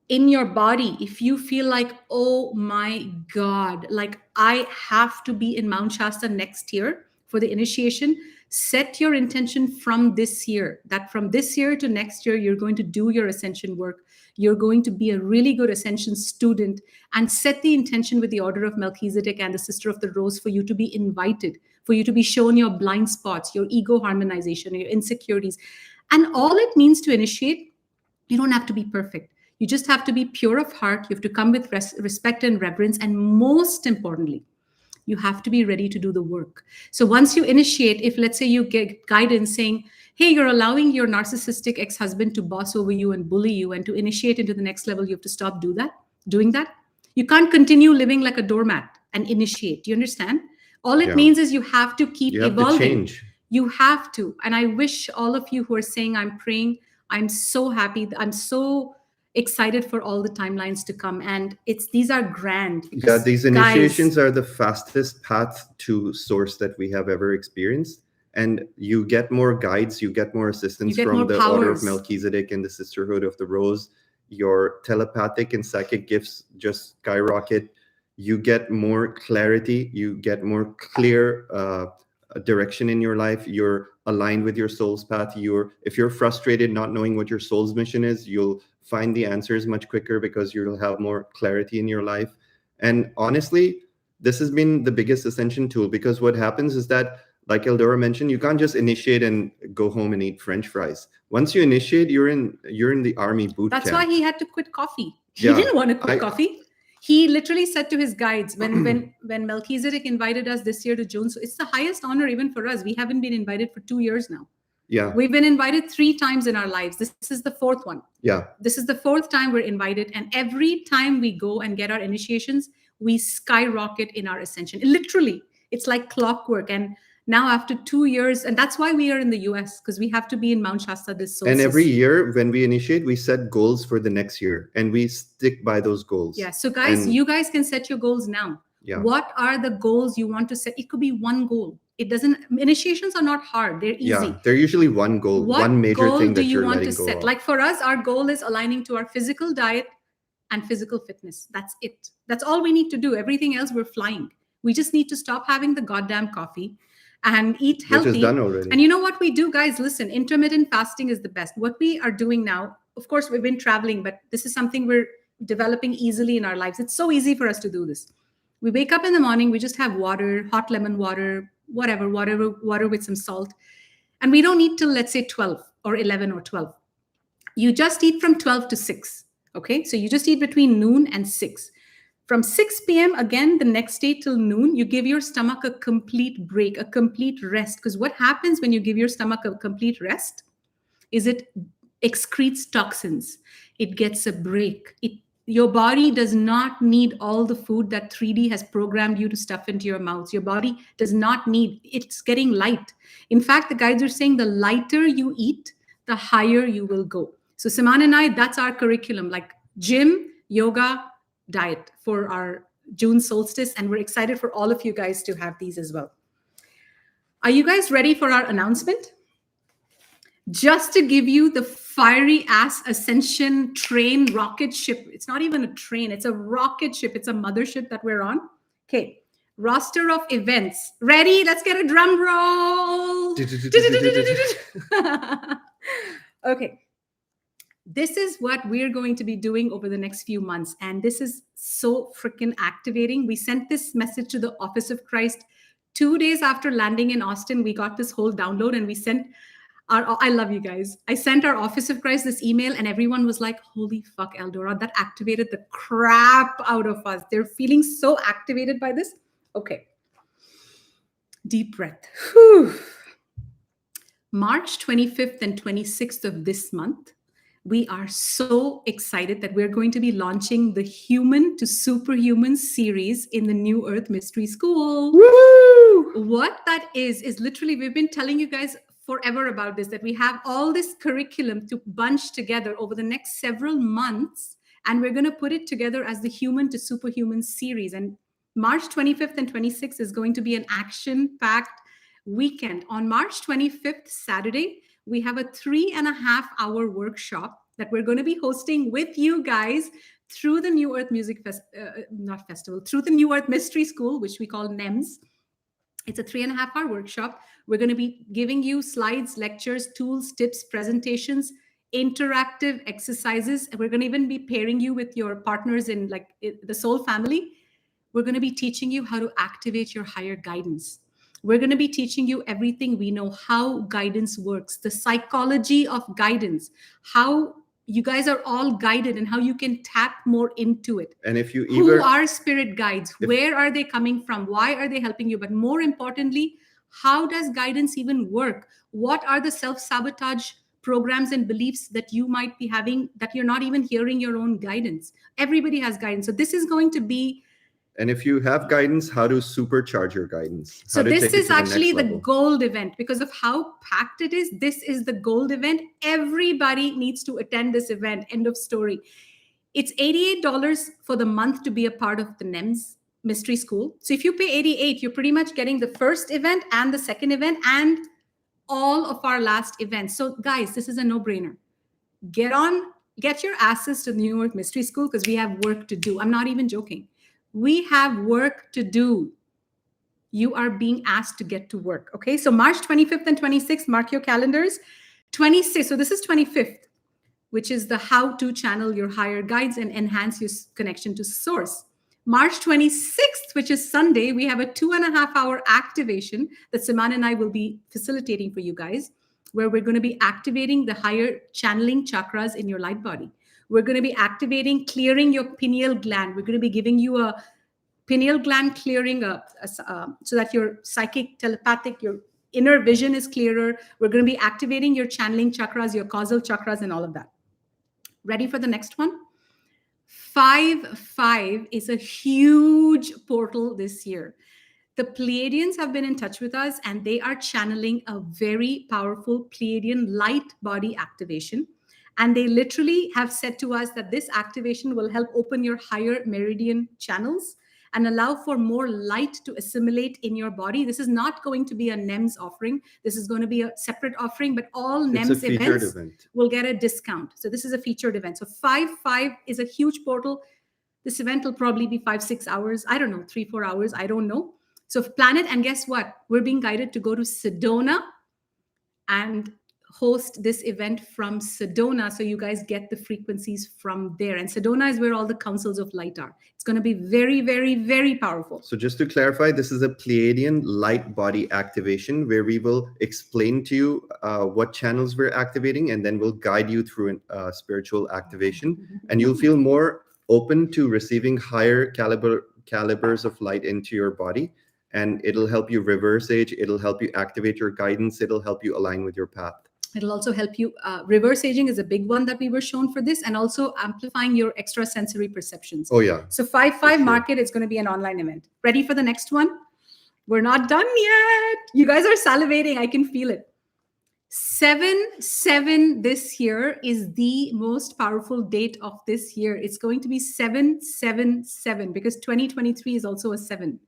in your body, if you feel like, oh my God, like I have to be in Mount Shasta next year, for the initiation, set your intention from this year, that from this year to next year, you're going to do your ascension work. You're going to be a really good ascension student, and set the intention with the Order of Melchizedek and the Sister of the Rose for you to be invited, for you to be shown your blind spots, your ego harmonization, your insecurities. And all it means to initiate, you don't have to be perfect. You just have to be pure of heart. You have to come with respect and reverence. And most importantly, you have to be ready to do the work. So once you initiate, if let's say you get guidance saying, hey, you're allowing your narcissistic ex-husband to boss over you and bully you, and to initiate into the next level, you have to stop doing that. You can't continue living like a doormat and initiate. Do you understand? All it means is you have to keep evolving. To change. You have to. And I wish all of you who are saying, I'm praying, I'm so happy. I'm so excited for all the timelines to come. And these are grand. Yeah, these initiations are the fastest path to source that we have ever experienced. And you get more guides, you get more assistance from the Order of Melchizedek and the Sisterhood of the Rose. Your telepathic and psychic gifts just skyrocket. You get more clarity, you get more clear direction in your life. You're aligned with your soul's path. If you're frustrated not knowing what your soul's mission is, you'll find the answers much quicker because you'll have more clarity in your life. And honestly, this has been the biggest ascension tool, because what happens is that, like Eldora mentioned, you can't just initiate and go home and eat French fries. Once you initiate, you're in the army boot camp. That's why he had to quit coffee. He didn't want to quit coffee. He literally said to his guides, when Melchizedek invited us this year to June, so it's the highest honor even for us. We haven't been invited for 2 years now. Yeah. We've been invited 3 times in our lives. This is the 4th one. Yeah. This is the 4th time we're invited. And every time we go and get our initiations, we skyrocket in our ascension. Literally, it's like clockwork. And now after 2 years, and that's why we are in the US, because we have to be in Mount Shasta this solstice. And every year when we initiate, we set goals for the next year and we stick by those goals. Yeah. So guys, you guys can set your goals now. Yeah. What are the goals you want to set? It could be one goal. It doesn't, initiations are not hard. They're easy. Yeah, they're usually one goal, one major thing that you're letting go of. Like for us, our goal is aligning to our physical diet and physical fitness. That's it. That's all we need to do. Everything else, we're flying. We just need to stop having the goddamn coffee and eat healthy. Which is done already. And you know what we do, guys? Listen, intermittent fasting is the best. What we are doing now, of course, we've been traveling, but this is something we're developing easily in our lives. It's so easy for us to do this. We wake up in the morning, we just have water, hot lemon water, whatever, water with some salt. And we don't eat till, let's say, 12 or 11 or 12. You just eat from 12 to 6. Okay, so you just eat between noon and 6. From 6 p.m. again, the next day till noon, you give your stomach a complete break, a complete rest. Because what happens when you give your stomach a complete rest is it excretes toxins. It gets a break. Your body does not need all the food that 3D has programmed you to stuff into your mouths. Your body does not need, it's getting light. In fact, the guides are saying the lighter you eat, the higher you will go. So Siman and I, that's our curriculum, like gym, yoga, diet for our June solstice. And we're excited for all of you guys to have these as well. Are you guys ready for our announcement? Just to give you the fiery ass ascension train rocket ship. It's not even a train. It's a rocket ship. It's a mothership that we're on. Okay. Roster of events. Ready? Let's get a drum roll. Okay. This is what we're going to be doing over the next few months. And this is so freaking activating. We sent this message to the Office of Christ 2 days after landing in Austin. We got this whole download and we sent I love you guys. I sent our Office of Christ this email and everyone was like, holy fuck, Eldora, that activated the crap out of us. They're feeling so activated by this. Okay. Deep breath. Whew. March 25th and 26th of this month, we are so excited that we're going to be launching the Human to Superhuman series in the New Earth Mystery School. Woo! What that is literally, we've been telling you guys forever about this, that we have all this curriculum to bunch together over the next several months, and we're going to put it together as the Human to Superhuman series. And March 25th and 26th is going to be an action-packed weekend. On March 25th, Saturday, we have a 3.5-hour workshop that we're going to be hosting with you guys through the New Earth through the New Earth Mystery School, which we call NEMS. It's a 3.5-hour workshop. We're going to be giving you slides, lectures, tools, tips, presentations, interactive exercises. We're going to even be pairing you with your partners in like the soul family. We're going to be teaching you how to activate your higher guidance. We're going to be teaching you everything we know, how guidance works, the psychology of guidance, how you guys are all guided and how you can tap more into it. And if you who are spirit guides, where are they coming from, why are they helping you, but more importantly, how does guidance even work? What are the self-sabotage programs and beliefs that you might be having that you're not even hearing your own guidance? Everybody has guidance. So this is going to be, and if you have guidance, how to supercharge your guidance. So this is actually the gold event because of how packed it is. This is the gold event. Everybody needs to attend this event. End of story. It's $88 for the month to be a part of the NEMS Mystery School. So if you pay $88, you're pretty much getting the first event and the second event and all of our last events. So guys, this is a no-brainer. Get your asses to the New York Mystery School because we have work to do. I'm not even joking. We have work to do. You are being asked to get to work. Okay, so March 25th and 26th, mark your calendars. 26th, so this is 25th, which is the how to channel your higher guides and enhance your connection to source. March 26th, which is Sunday, we have a 2.5-hour activation that Siman and I will be facilitating for you guys, where we're going to be activating the higher channeling chakras in your light body. We're going to be activating, clearing your pineal gland. We're going to be giving you a pineal gland clearing so that your psychic, telepathic, your inner vision is clearer. We're going to be activating your channeling chakras, your causal chakras, and all of that. Ready for the next one? 5/5 is a huge portal this year. The Pleiadians have been in touch with us, and they are channeling a very powerful Pleiadian light body activation. And they literally have said to us that this activation will help open your higher meridian channels and allow for more light to assimilate in your body. This is not going to be a NEMS offering. This is going to be a separate offering, but all NEMS events will get a discount. So this is a featured event. So 5/5 is a huge portal. This event will probably be 5-6 hours. I don't know, 3-4 hours. I don't know. So plan it. And guess what? We're being guided to go to Sedona and host this event from Sedona, so you guys get the frequencies from there. And Sedona is where all the councils of light are. It's going to be very, very, very powerful. So just to clarify, this is a Pleiadian light body activation where we will explain to you what channels we're activating, and then we'll guide you through a spiritual activation. And you'll feel more open to receiving higher calibers of light into your body. And it'll help you reverse age. It'll help you activate your guidance. It'll help you align with your path. It'll also help you. Reverse aging is a big one that we were shown for this, and also amplifying your extrasensory perceptions. Oh, yeah. So 5/5 market is going to be an online event. Ready for the next one? We're not done yet. You guys are salivating. I can feel it. 7/7 this year is the most powerful date of this year. It's going to be 7/7/7 because 2023 is also a 7.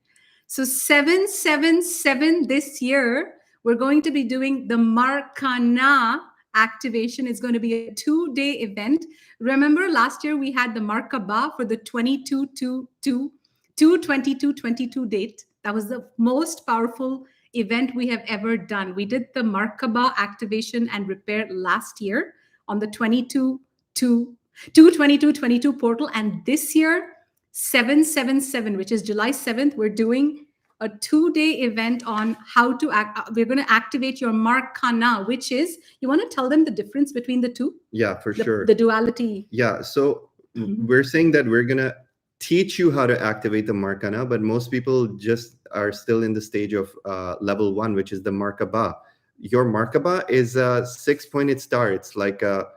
So 7/7/7 this year, we're going to be doing the Markana activation. It's going to be a 2-day event. Remember last year we had the Markaba for the 22/22 date. That was the most powerful event we have ever done. We did the Markaba activation and repair last year on the 2/22/22 portal. And this year, 7/7/7, which is July 7th, we're doing a 2-day event on how to we're going to activate your Markana, which is, you want to tell them the difference between the two? Yeah, for sure. The duality. Yeah. So we're saying that we're going to teach you how to activate the Markana, but most people just are still in the stage of level 1, which is the Markaba. Your Markaba is a 6-pointed star. It's like a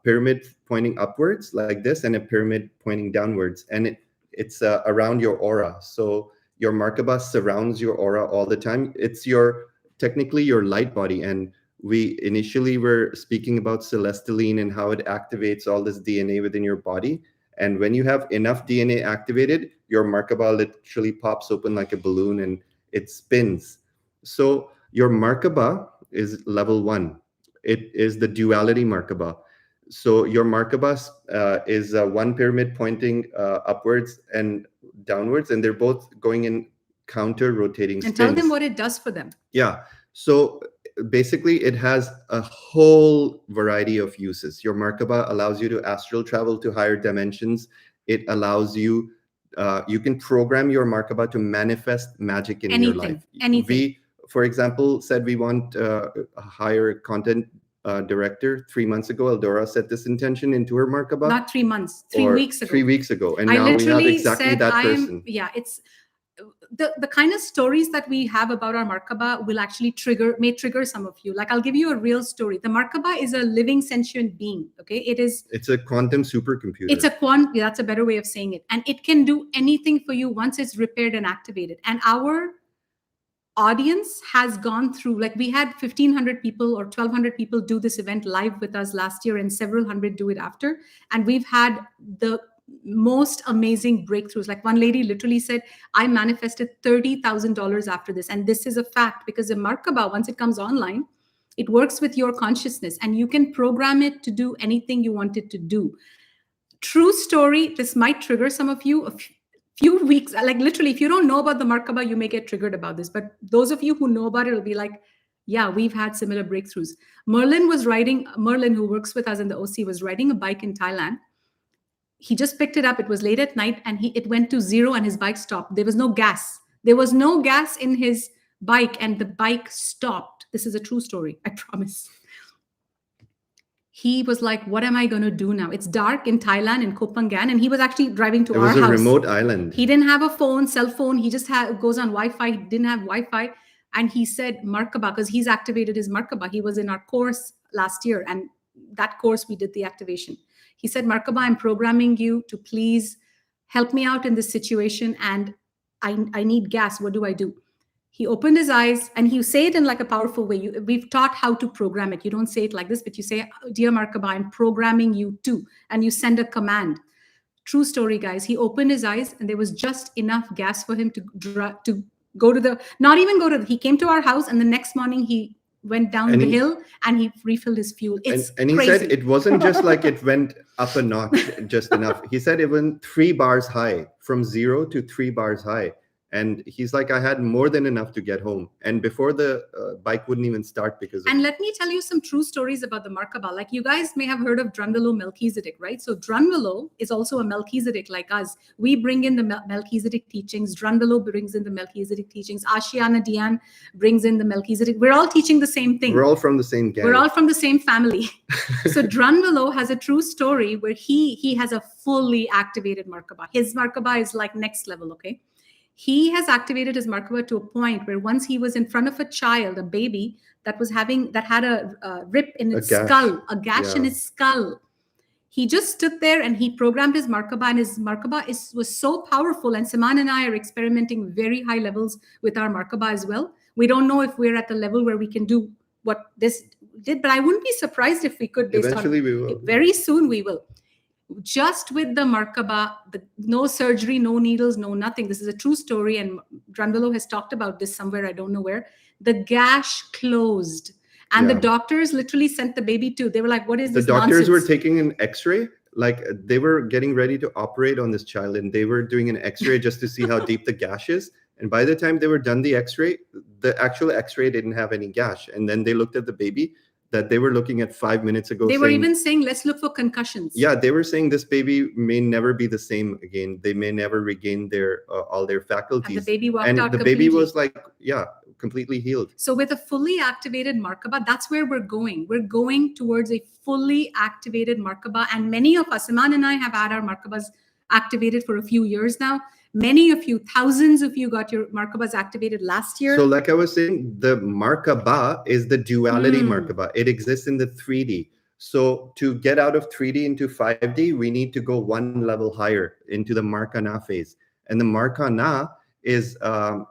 pyramid pointing upwards like this, and a pyramid pointing downwards. And it's around your aura. So your Markaba surrounds your aura all the time. It's technically your light body. And we initially were speaking about Celestoline and how it activates all this DNA within your body. And when you have enough DNA activated, your Markaba literally pops open like a balloon and it spins. So your Markaba is level 1. It is the duality Markaba. So your Markaba is one pyramid pointing upwards and downwards, and they're both going in counter rotating spins. And tell them what it does for them. Yeah. So basically, it has a whole variety of uses. Your Markaba allows you to astral travel to higher dimensions. It allows you, you can program your Markaba to manifest magic in your life. Anything. We, for example, said we want a higher content director 3 months ago. Eldora set this intention into her Markaba. Not 3 months, 3 weeks ago. 3 weeks ago. And now we have exactly that person. It's the kind of stories that we have about our Markaba will actually may trigger some of you. Like, I'll give you a real story. The Markaba is a living sentient being. Okay. It's a quantum supercomputer. That's a better way of saying it. And it can do anything for you once it's repaired and activated. And our audience has gone through, like, we had 1,500 people or 1,200 people do this event live with us last year, and several hundred do it after. And we've had the most amazing breakthroughs. Like, one lady literally said, I manifested $30,000 after this. And this is a fact, because the Markaba, once it comes online, it works with your consciousness and you can program it to do anything you want it to do. True story. This might trigger some of you. A few weeks, like literally, if you don't know about the Markaba, you may get triggered about this. But those of you who know about it will be like, yeah, we've had similar breakthroughs. Merlin, who works with us in the OC, was riding a bike in Thailand. He just picked it up. It was late at night and it went to zero and his bike stopped. There was no gas. There was no gas in his bike and the bike stopped. This is a true story, I promise. He was like, what am I going to do now? It's dark in Thailand, in Koh Phangan, and he was actually driving to our house. It was a remote island. He didn't have a cell phone. He just goes on Wi-Fi. He didn't have Wi-Fi. And he said Markaba, because he's activated his Markaba. He was in our course last year, and that course we did the activation. He said, Markaba, I'm programming you to please help me out in this situation, and I need gas. What do I do? He opened his eyes, and he say it in like a powerful way. We've taught how to program it. You don't say it like this, but you say, dear Markaba, I'm programming you too. And you send a command. True story, guys. He opened his eyes and there was just enough gas for him to go to he came to our house, and the next morning he went down the hill and he refilled his fuel. And he said it wasn't just like it went up a notch just enough. He said it went 3 bars high, from 0 to 3 bars high. And he's like, I had more than enough to get home. And before the bike wouldn't even start because of And let me tell you some true stories about the Markaba. Like, you guys may have heard of Drunvalo Melchizedek, right? So Drunvalo is also a Melchizedek like us. We bring in the Melchizedek teachings. Drunvalo brings in the Melchizedek teachings. Ashiana Dian brings in the Melchizedek. We're all teaching the same thing. We're all from the same gang. We're all from the same family. So Drunvalo has a true story where he has a fully activated Markaba. His Markaba is like next level, okay? He has activated his Markaba to a point where once he was in front of a child, a baby that had a rip in its skull, a gash in his skull. He just stood there and he programmed his Markaba, and his Markaba was so powerful. And Saman and I are experimenting very high levels with our Markaba as well. We don't know if we're at the level where we can do what this did, but I wouldn't be surprised if we could. Eventually we will. Very soon we will. Just with the Markaba, no surgery, no needles, no nothing. This is a true story, and Drunvalo has talked about this somewhere, I don't know where. The gash closed, and the doctors literally sent the baby to. They were like, what is this nonsense? The doctors were taking an x-ray. Like, they were getting ready to operate on this child, and they were doing an x-ray just to see how deep the gash is. And by the time they were done the x-ray, the actual x-ray didn't have any gash. And then they looked at the baby that they were looking at 5 minutes ago. They were even saying, let's look for concussions. Yeah, they were saying this baby may never be the same again. They may never regain their all their faculties. And the baby walked out the baby was like, completely healed. So with a fully activated Markaba, that's where we're going. We're going towards a fully activated Markaba. And many of us, Iman and I, have had our Markabas activated for a few years now. Many of you, thousands of you, got your Markabas activated last year. So like I was saying, the Markaba is the duality Markaba. It exists in the 3D. So to get out of 3D into 5D, we need to go one level higher into the Markana phase. And the Markana is,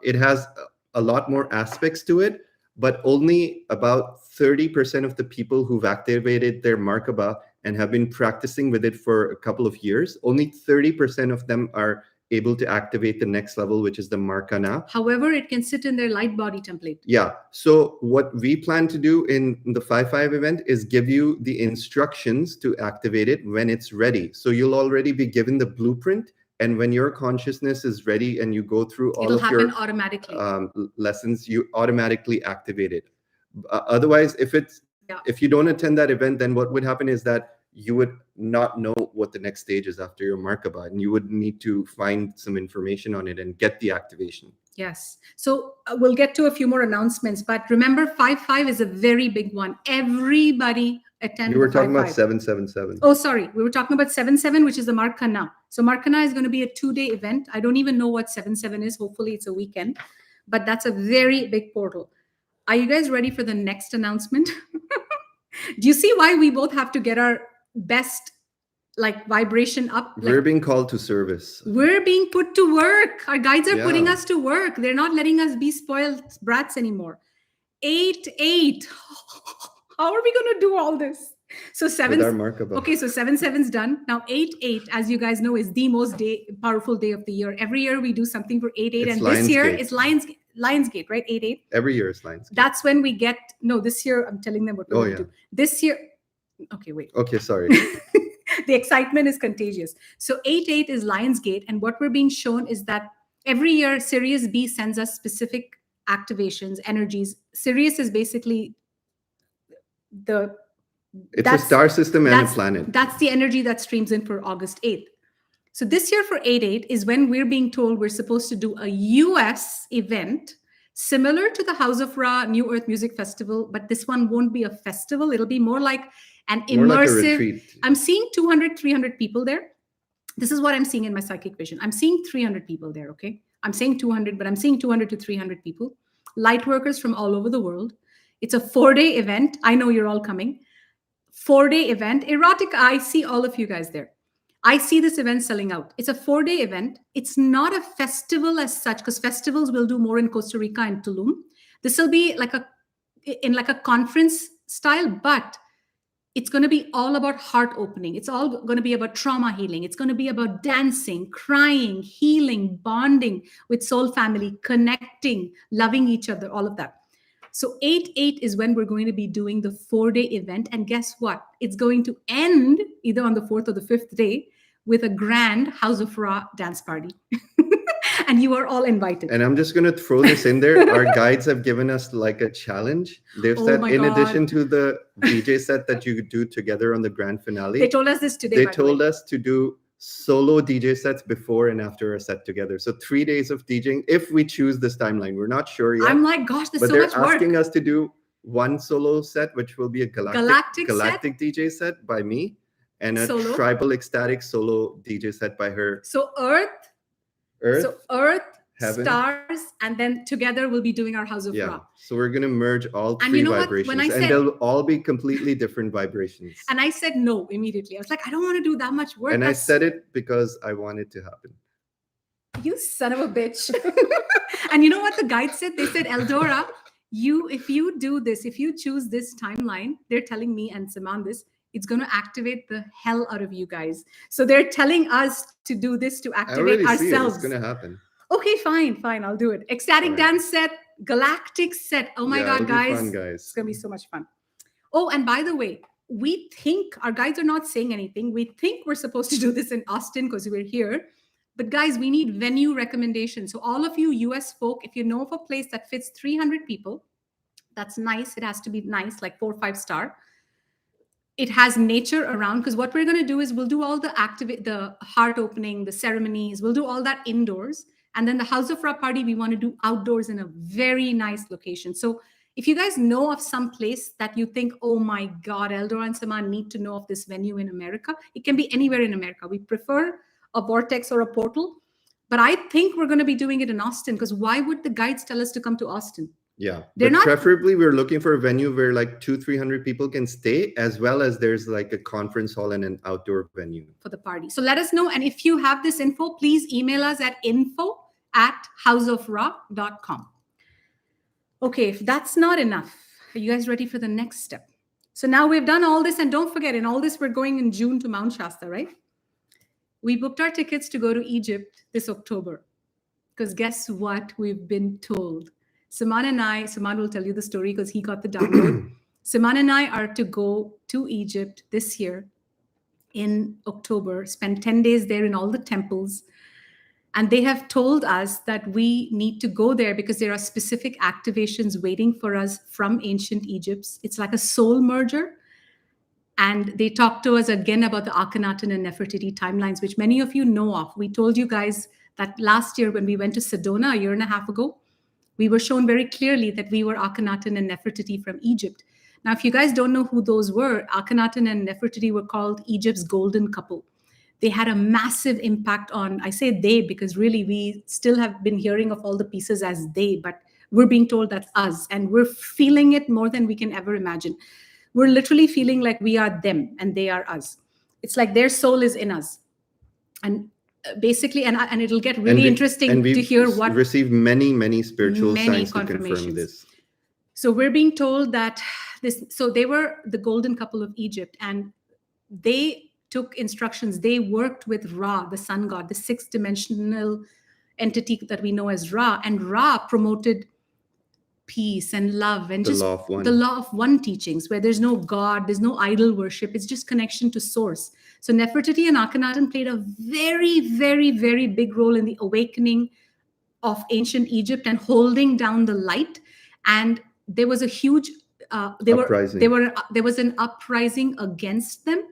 it has a lot more aspects to it, but only about 30% of the people who've activated their Markaba and have been practicing with it for a couple of years, only 30% of them are able to activate the next level, which is the Markana. However, it can sit in their light body template. Yeah. So what we plan to do in the 5-5 event is give you the instructions to activate it when it's ready. So you'll already be given the blueprint And when your consciousness is ready and you go through all It'll of happen your automatically. lessons, you automatically activate it. Otherwise, if you don't attend that event, then what would happen is that you would not know what the next stage is after your Markaba, and you would need to find some information on it and get the activation. Yes. So we'll get to a few more announcements, but remember 5-5 is a very big one. Everybody attend. You were talking 5-5. about 777. Oh, sorry. We were talking about 7-7, which is the Markana. So Markana is going to be a 2-day event. I don't even know what 7-7 is. Hopefully it's a weekend, but that's a very big portal. Are you guys ready for the next announcement? Do you see why we both have to get our best vibration up? We're being called to service. We're being put to work. Our guides are putting Yeah. us to work. They're not letting us be spoiled brats anymore. 8-8. How are we going to do all this? So 7. With our Markaba. Okay, so 7-7's done. Now 8-8, as you guys know, is the most powerful day of the year. Every year we do something for 8-8, and this year it's Lionsgate, right? 8-8. Every year is Lionsgate. That's when we get this year. I'm telling them what we're going to do. This year. Okay, wait. Okay, sorry. The excitement is contagious. So 8-8 is Lionsgate, and what we're being shown is that every year Sirius B sends us specific activations, energies. Sirius is basically it's a star system and a planet. That's the energy that streams in for August 8th. So this year for 8-8 is when we're being told we're supposed to do a US event similar to the House of Ra New Earth Music Festival, but this one won't be a festival. It'll be more like an immersive. Like a retreat. I'm seeing 200, 300 people there. This is what I'm seeing in my psychic vision. I'm seeing 300 people there, okay? I'm saying 200, but I'm seeing 200 to 300 people. Light workers from all over the world. It's a 4-day event. I know you're all coming. 4-day event. Erotic, I see all of you guys there. I see this event selling out. It's a 4-day event. It's not a festival as such, because festivals will do more in Costa Rica and Tulum. This will be like a conference style, but it's going to be all about heart opening. It's all going to be about trauma healing. It's going to be about dancing, crying, healing, bonding with soul family, connecting, loving each other, all of that. So 8-8 is when we're going to be doing the 4-day event. And guess what? It's going to end either on the 4th or the 5th day with a grand House of Ra dance party. And you are all invited. And I'm just going to throw this in there. Our guides have given us like a challenge. They've said, in addition to the DJ set that you do together on the grand finale. They told us this today. They told us to do solo DJ sets before and after a set together. So 3 days of DJing, if we choose this timeline. We're not sure yet. I'm like, gosh, there's so much work. But they're asking us to do one solo set, which will be a galactic DJ set by me, and a tribal ecstatic solo DJ set by her. So Earth, heaven, stars, and then together we'll be doing our House of Ra. So we're going to merge all three vibrations, and they'll all be completely different vibrations. And I said no immediately. I was like, I don't want to do that much work. And I said it because I want it to happen. You son of a bitch. And you know what the guide said? They said, Eldora, if you do this, if you choose this timeline, they're telling me and Saman this, it's going to activate the hell out of you guys. So they're telling us to do this to activate ourselves. It's going to happen. Okay, fine. I'll do it. Ecstatic dance set, galactic set. Oh my God, guys. Fun, guys. It's going to be so much fun. Oh, and by the way, we think our guides are not saying anything. We think we're supposed to do this in Austin because we're here. But guys, we need venue recommendations. So all of you US folk, if you know of a place that fits 300 people, that's nice. It has to be nice, like 4 or 5 star. It has nature around, because what we're going to do is we'll do all the heart opening, the ceremonies. We'll do all that indoors. And then the House of Ra party, we want to do outdoors in a very nice location. So if you guys know of some place that you think, oh my God, Eldora and Saman need to know of this venue in America, it can be anywhere in America. We prefer a vortex or a portal. But I think we're going to be doing it in Austin, because why would the guides tell us to come to Austin? Yeah, preferably we're looking for a venue where like 200-300 people can stay, as well as there's like a conference hall and an outdoor venue for the party. So let us know. And if you have this info, please email us at info@houseofra.com. Okay, if that's not enough, are you guys ready for the next step? So now we've done all this, and don't forget, in all this, we're going in June to Mount Shasta, right? We booked our tickets to go to Egypt this October, because guess what we've been told? Saman will tell you the story because he got the download. Saman and I are to go to Egypt this year in October, spend 10 days there in all the temples. And they have told us that we need to go there because there are specific activations waiting for us from ancient Egypt. It's like a soul merger. And they talked to us again about the Akhenaten and Nefertiti timelines, which many of you know of. We told you guys that last year when we went to Sedona a year and a half ago, we were shown very clearly that we were Akhenaten and Nefertiti from Egypt. Now, if you guys don't know who those were, Akhenaten and Nefertiti were called Egypt's golden couple. They had a massive impact on, I say they because really we still have been hearing of all the pieces as they, but we're being told that's us, and we're feeling it more than we can ever imagine. We're literally feeling like we are them and they are us. It's like their soul is in us. And basically, and it'll get really interesting to hear what received many spiritual signs to confirm this. So we're being told that so they were the golden couple of Egypt, and they took instructions. They worked with Ra, the sun god, the sixth dimensional entity that we know as Ra, and Ra promoted peace and love and just the law of one teachings, where there's no God, there's no idol worship, it's just connection to source. So Nefertiti and Akhenaten played a very big role in the awakening of ancient Egypt and holding down the light. And there was a huge there was an uprising against them.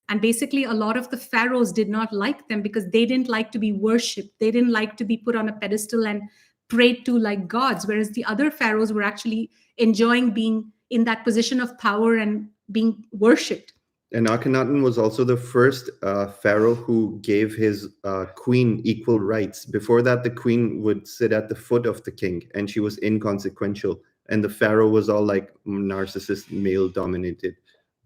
And basically a lot of the pharaohs did not like them because they didn't like to be worshipped. They didn't like to be put on a pedestal and prayed to like gods, whereas the other pharaohs were actually enjoying being in that position of power and being worshipped. And Akhenaten was also the first pharaoh who gave his queen equal rights. Before that, the queen would sit at the foot of the king, and she was inconsequential. And the pharaoh was all like narcissist, male-dominated.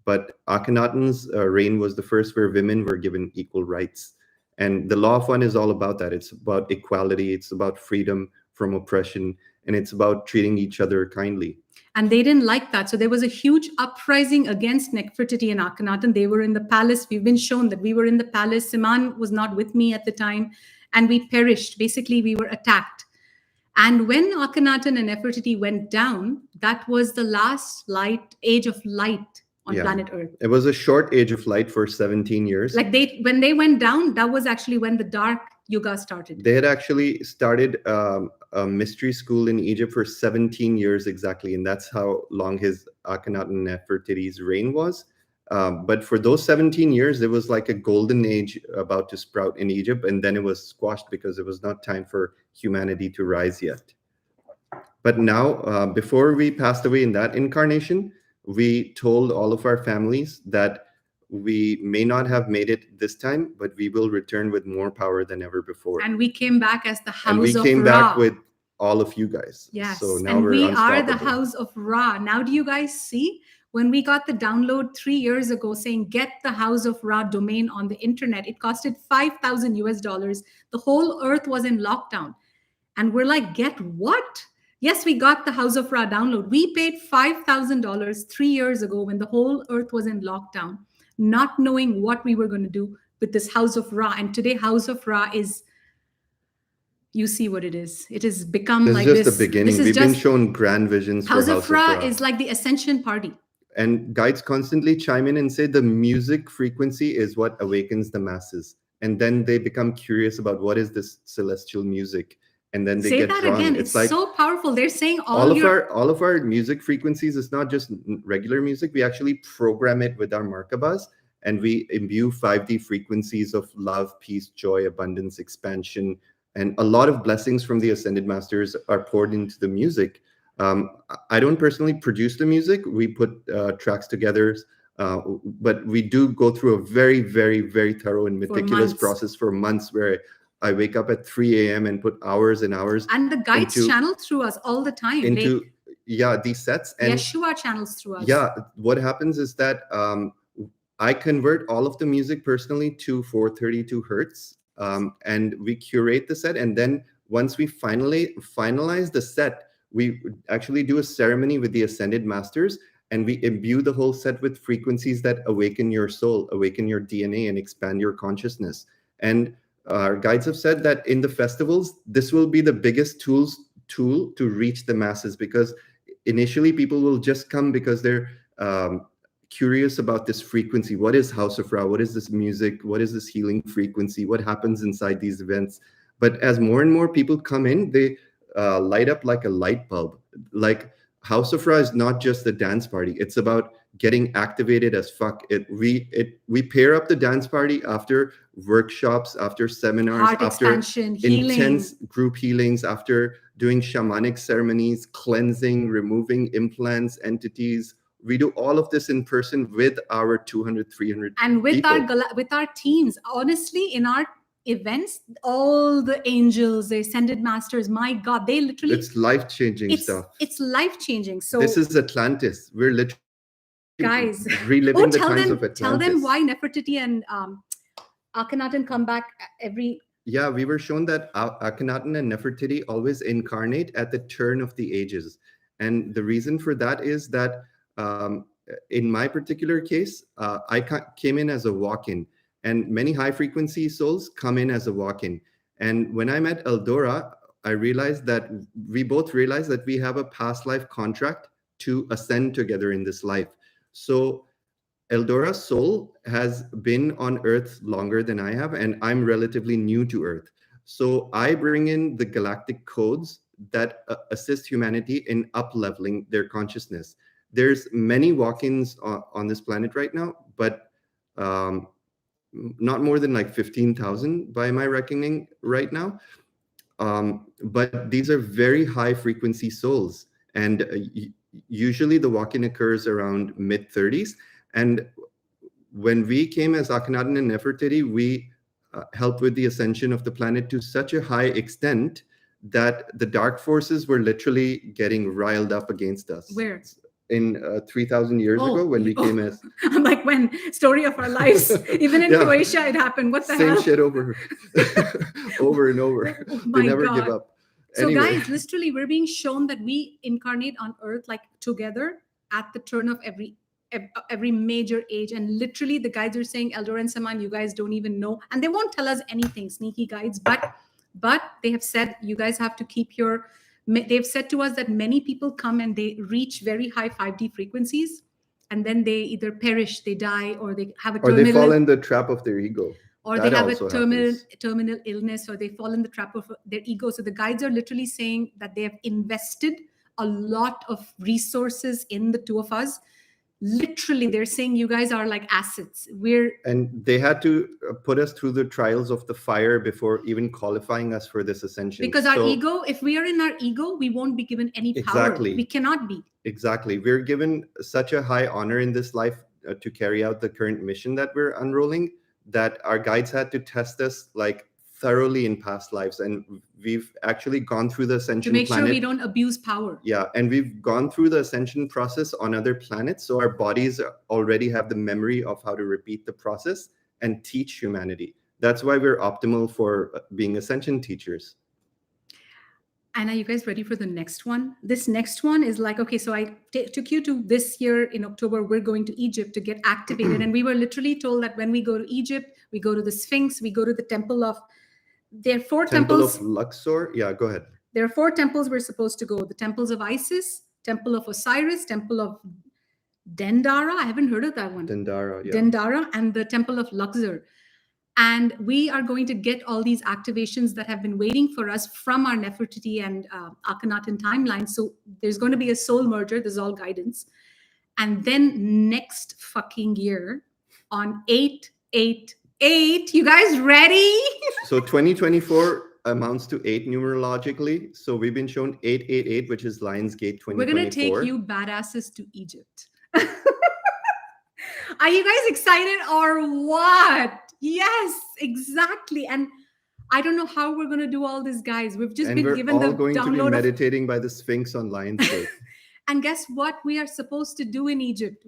But Akhenaten's reign was the first where women were given equal rights. And the law of one is all about that. It's about equality. It's about freedom from oppression. And it's about treating each other kindly. And they didn't like that. So there was a huge uprising against Nefertiti and Akhenaten. They were in the palace. We've been shown that we were in the palace. Siman was not with me at the time. And we perished. Basically, we were attacked. And when Akhenaten and Nefertiti went down, that was the last age of light on planet Earth. It was a short age of light for 17 years. Like when they went down, that was actually when the dark yuga started. They had actually started a mystery school in Egypt for 17 years exactly, and that's how long his Akhenaten Nefertiti's reign was. But for those 17 years, there was like a golden age about to sprout in Egypt, and then it was squashed because it was not time for humanity to rise yet. But now, before we passed away in that incarnation, we told all of our families that we may not have made it this time, but we will return with more power than ever before. And we came back as the house of Ra. And we came back with all of you guys. Yes, so now and we are the house of Ra. Now do you guys see? When we got the download 3 years ago saying get the House of Ra domain on the internet, it costed $5,000. The whole earth was in lockdown. And we're like, get what? Yes, we got the House of Ra download. We paid $5,000 3 years ago when the whole earth was in lockdown, not knowing what we were going to do with this House of Ra. And today, House of Ra is, you see what it is. It has become this like is just this. the beginning. We've been shown grand visions. House of Ra is like the ascension party. And guides constantly chime in and say the music frequency is what awakens the masses. And then they become curious about what is this celestial music. And then they get drawn. Say that again. It's like so powerful. They're saying all of our music frequencies is not just regular music. We actually program it with our Markabas, and we imbue 5D frequencies of love, peace, joy, abundance, expansion, and a lot of blessings from the Ascended Masters are poured into the music. I don't personally produce the music. We put tracks together, but we do go through a very thorough and meticulous process for months where I wake up at 3 a.m. and put hours and hours. And the guides channel through us all the time. Into these sets. And Yeshua channels through us. Yeah, what happens is that I convert all of the music personally to 432 hertz, and we curate the set. And then once we finalize the set, we actually do a ceremony with the Ascended Masters, and we imbue the whole set with frequencies that awaken your soul, awaken your DNA, and expand your consciousness. And our guides have said that in the festivals, this will be the biggest tool to reach the masses, because initially people will just come because they're curious about this frequency. What is House of Ra? What is this music? What is this healing frequency? What happens inside these events? But as more and more people come in, they light up like a light bulb. Like House of Ra is not just a dance party. It's about getting activated as fuck. We pair up the dance party after workshops, after seminars, Heart after expansion, healing. intense group healings, after doing shamanic ceremonies, cleansing, removing implants, entities. We do all of this in person with our 200, 300 and with people. with our teams. Honestly, in our events, all the angels, the ascended masters, my God, they literally, It's life-changing stuff. It's life-changing. So this is Atlantis. We're literally guys, reliving the times of Atlantis. Tell them why Nefertiti and Akhenaten come back every... Yeah, we were shown that Akhenaten and Nefertiti always incarnate at the turn of the ages. And the reason for that is that in my particular case, I came in as a walk-in, and many high-frequency souls come in as a walk-in. And when I met Eldora, I realized that we both realized that we have a past life contract to ascend together in this life. So Eldora's soul has been on Earth longer than I have, and I'm relatively new to Earth. So I bring in the galactic codes that assist humanity in up-leveling their consciousness. There's many walk-ins on this planet right now, but not more than like 15,000 by my reckoning right now. But these are very high-frequency souls, and usually the walk-in occurs around mid-30s. And when we came as Akhenaten and Nefertiti, we helped with the ascension of the planet to such a high extent that the dark forces were literally getting riled up against us. Where? In 3,000 years ago, when we came as... I'm like, when? Story of our lives. Even in Croatia, it happened. What the hell? Same shit over and over. Oh, they never give up. So anyway. Guys, literally, we're being shown that we incarnate on Earth like together at the turn of every major age. And literally, the guides are saying, Eldora and Saman, you guys don't even know. And they won't tell us anything, sneaky guides. But they have said, you guys have to keep your... They've said to us that many people come and they reach very high 5D frequencies, and then they either perish, they die, or they have a terminal... Or they fall in the trap of their ego. Or they have a terminal illness, or they fall in the trap of their ego. So the guides are literally saying that they have invested a lot of resources in the two of us. Literally, they're saying you guys are like assets. And they had to put us through the trials of the fire before even qualifying us for this ascension. Because our ego, if we are in our ego, we won't be given any power. Exactly. We cannot be. Exactly. We're given such a high honor in this life to carry out the current mission that we're unrolling, that our guides had to test us like thoroughly in past lives, and we've actually gone through the ascension to make planet. Sure we don't abuse power. Yeah, and we've gone through the ascension process on other planets, so our bodies already have the memory of how to repeat the process and teach humanity. That's why we're optimal for being ascension teachers. And are you guys ready for the next one? This next one is like, okay, so I took you to this year in October, we're going to Egypt to get activated. And we were literally told that when we go to Egypt, we go to the Sphinx, we go to the temple of... There are four temples. Temple of Luxor? Yeah, go ahead. There are four temples we're supposed to go. The temples of Isis, temple of Osiris, temple of Dendara. I haven't heard of that one. Dendara, yeah. Dendara, and the temple of Luxor. And we are going to get all these activations that have been waiting for us from our Nefertiti and Akhenaten timeline. So there's going to be a soul merger. This is all guidance. And then next fucking year on 8/8/8, you guys ready? So 2024 amounts to 8 numerologically. So we've been shown 888, which is Lionsgate 2024. We're going to take you badasses to Egypt. Are you guys excited or what? Yes, exactly. And I don't know how we're going to do all this, guys. We've just been given the download. We're all going to be meditating by the Sphinx on Lionsgate. And guess what we are supposed to do in Egypt?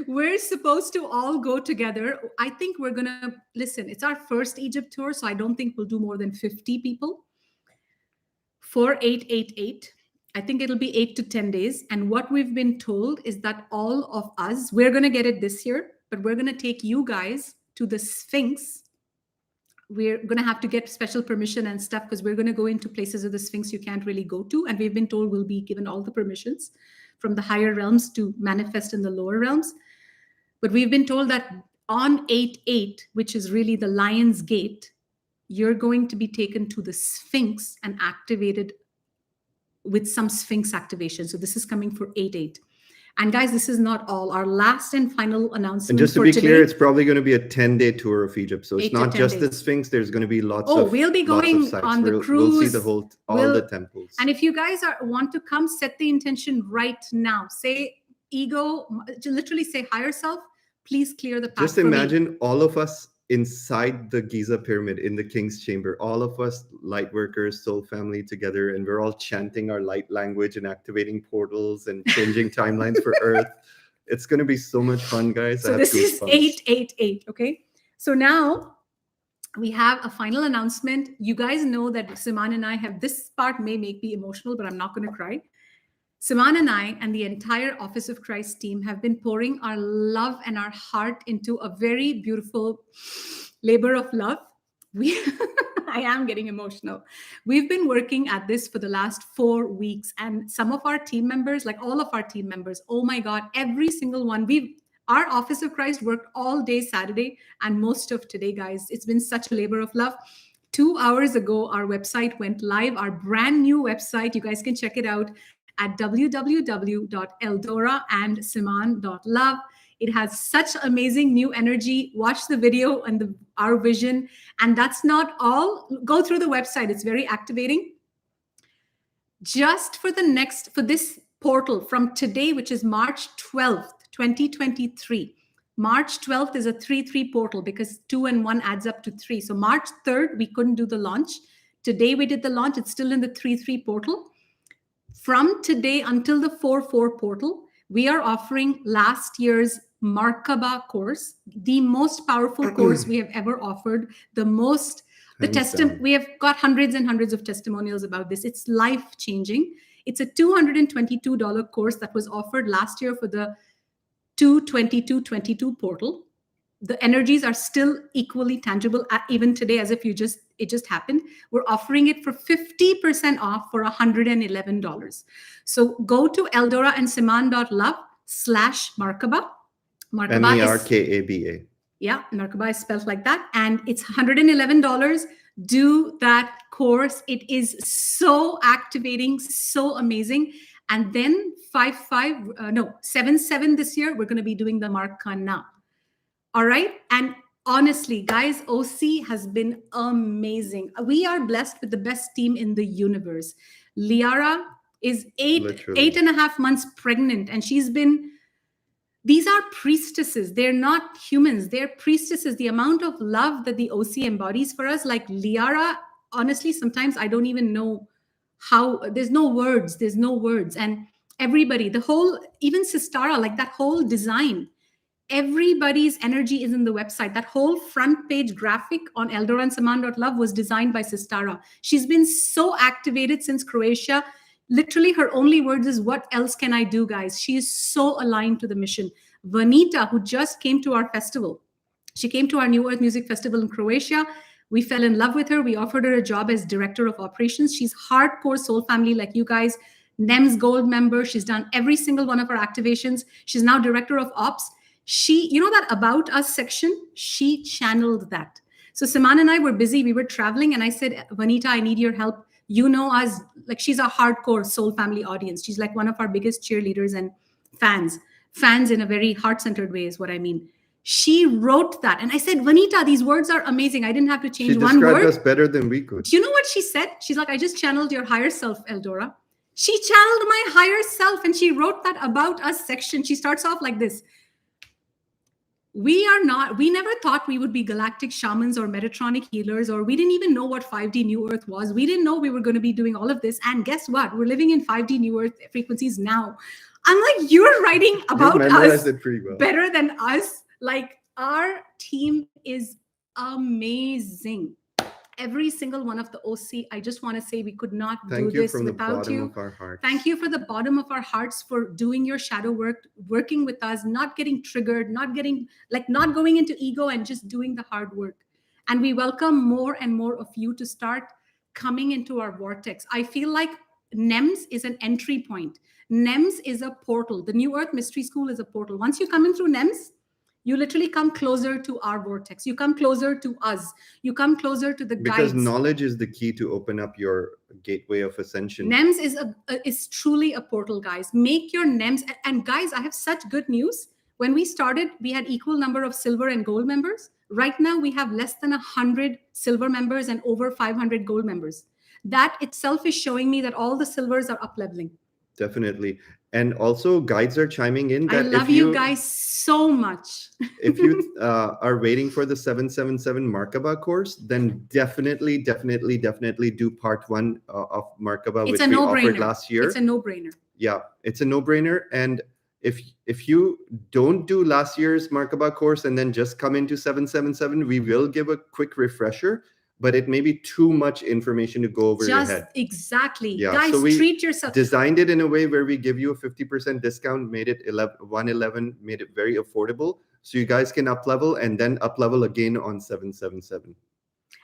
We're supposed to all go together. I think we're going to... Listen, it's our first Egypt tour, so I don't think we'll do more than 50 people. For 8/8/8. I think it'll be 8 to 10 days. And what we've been told is that all of us, we're going to get it this year, but we're going to take you guys to the Sphinx. We're going to have to get special permission and stuff because we're going to go into places of the Sphinx you can't really go to. And we've been told we'll be given all the permissions from the higher realms to manifest in the lower realms. But we've been told that on 8/8, which is really the Lion's Gate, you're going to be taken to the Sphinx and activated with some Sphinx activation. So this is coming for 8/8. And guys, this is not all. Our last and final announcement. And just to be clear, it's probably going to be a 10-day tour of Egypt. So it's not just the Sphinx. There's going to be lots of we'll be going on the cruise. We'll see all the temples. And if you guys want to come, set the intention right now. Say ego, literally say higher self, please clear the path. Just imagine all of us inside the Giza pyramid in the King's Chamber, all of us light workers, soul family together, and we're all chanting our light language and activating portals and changing timelines for Earth. It's going to be so much fun, guys. So this is 8/8/8. Okay. So now we have a final announcement. You guys know that Siman and I have, this part may make me emotional, but I'm not going to cry. Siman and I and the entire Office of Christ team have been pouring our love and our heart into a very beautiful labor of love. I am getting emotional. We've been working at this for the last 4 weeks, and some of our team members, like all of our team members, oh my God, every single one, our Office of Christ worked all day Saturday and most of today, guys. It's been such a labor of love. 2 hours ago, our website went live, our brand new website. You guys can check it out at www.eldoraandsiman.love. It has such amazing new energy. Watch the video and our vision. And that's not all. Go through the website. It's very activating. Just for this portal from today, which is March 12th, 2023. March 12th is a 3/3 portal because 2 and 1 adds up to 3. So March 3rd, we couldn't do the launch. Today we did the launch. It's still in the 3/3 portal. From today until the 4/4 portal, we are offering last year's Markaba course, the most powerful course we have ever offered. We have got hundreds and hundreds of testimonials about this. It's life-changing. It's a $222 course that was offered last year for the 2/22/22 portal. The energies are still equally tangible even today, as if it just happened. We're offering it for 50% off for $111. So go to eldoraandsiman.love/Markaba. Markaba Merkaba. Yeah, Markaba is spelled like that. And it's $111. Do that course. It is so activating, so amazing. And then 7/7 this year, we're going to be doing the Markana. All right. And honestly, guys, OC has been amazing. We are blessed with the best team in the universe. Liara is 8.5 months pregnant, and these are priestesses. They're not humans. They're priestesses. The amount of love that the OC embodies for us, like Liara, honestly, sometimes I don't even know how. There's no words. And everybody, even Sistara, like that whole design, everybody's energy is in the website. That whole front page graphic on eldoraandsiman.love was designed by Sistara. She's been so activated since Croatia. Literally, her only words is, what else can I do, guys? She is so aligned to the mission. Vanita, who just came to our festival, she came to our New Earth Music Festival in Croatia. We fell in love with her. We offered her a job as director of operations. She's hardcore soul family like you guys. NEMS Gold member. She's done every single one of our activations. She's now director of ops. That About Us section, she channeled that. So Siman and I were busy. We were traveling. And I said, Vanita, I need your help. You know us, like she's a hardcore soul family audience. She's like one of our biggest cheerleaders and fans. Fans in a very heart-centered way is what I mean. She wrote that. And I said, Vanita, these words are amazing. I didn't have to change one word. She described us better than we could. Do you know what she said? She's like, I just channeled your higher self, Eldora. She channeled my higher self and she wrote that About Us section. She starts off like this. We never thought we would be galactic shamans or Metatronic healers, or we didn't even know what 5D New Earth was. We didn't know we were going to be doing all of this. And guess what? We're living in 5D New Earth frequencies now. I'm like, you're writing about us better than us. Like, our team is amazing. Every single one of the OC, I just want to say we could not do this without you. Thank you from the bottom of our hearts for doing your shadow work, working with us, not getting triggered, not going into ego and just doing the hard work. And we welcome more and more of you to start coming into our vortex. I feel like NEMS is an entry point. NEMS is a portal. The New Earth Mystery School is a portal. Once you come in through NEMS, You literally come closer to our vortex. You come closer to us. You come closer to the Because guides. knowledge is the key to open up your gateway of ascension. NEMS is truly a portal, guys. Make your NEMS. And guys, I have such good news. When we started, we had equal number of silver and gold members. Right now, we have less than 100 silver members and over 500 gold members. That itself is showing me that all the silvers are up leveling. Definitely. And also guides are chiming in that I love you guys so much. if you are waiting for the 777 Markaba course, then definitely do part 1 of Markaba, It's which a we no-brainer. offered last year. It's a no-brainer. Yeah, it's a no-brainer. And if you don't do last year's Markaba course and then just come into 777, we will give a quick refresher, but it may be too much information to go over your head. Exactly. Yeah, guys, so we treat yourself. Designed it in a way where we give you a 50% discount, made it 111, made it very affordable, so you guys can up level and then up level again on 777.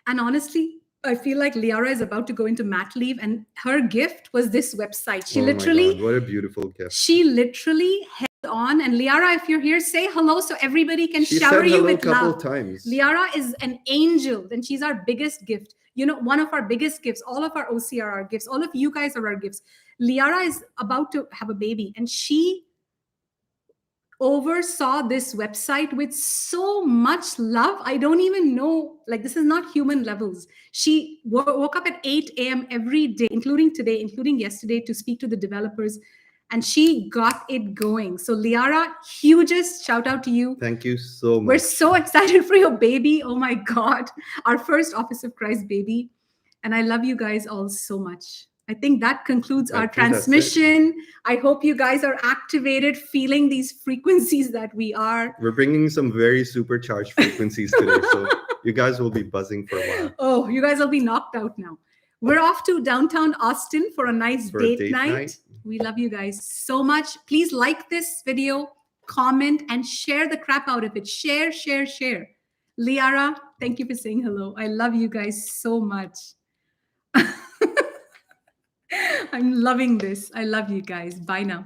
And honestly, I feel like Liara is about to go into mat leave, and her gift was this website. She literally, my God, what a beautiful gift. She literally held on. And Liara, if you're here, say hello so everybody can She shower said you hello with a couple love. times. Liara is an angel, and she's our biggest gift. You know, one of our biggest gifts. All of our OC are our gifts. All of you guys are our gifts. Liara is about to have a baby, and she oversaw this website with so much love. I don't even know, like, this is not human levels. She woke up at 8 a.m. every day, including today, including yesterday, to speak to the developers, and she got it going. So Liara, hugest shout out to you. Thank you so much. We're so excited for your baby. Oh my God, our first Office of Christ baby. And I love you guys all so much. I think that concludes our transmission. I hope you guys are activated, feeling these frequencies that we are. We're bringing some very supercharged frequencies today, so you guys will be buzzing for a while. Oh, you guys will be knocked out now. We're off to downtown Austin for a nice date night. We love you guys so much. Please like this video, comment, and share the crap out of it. Share. Liara, thank you for saying hello. I love you guys so much. I'm loving this. I love you guys. Bye now.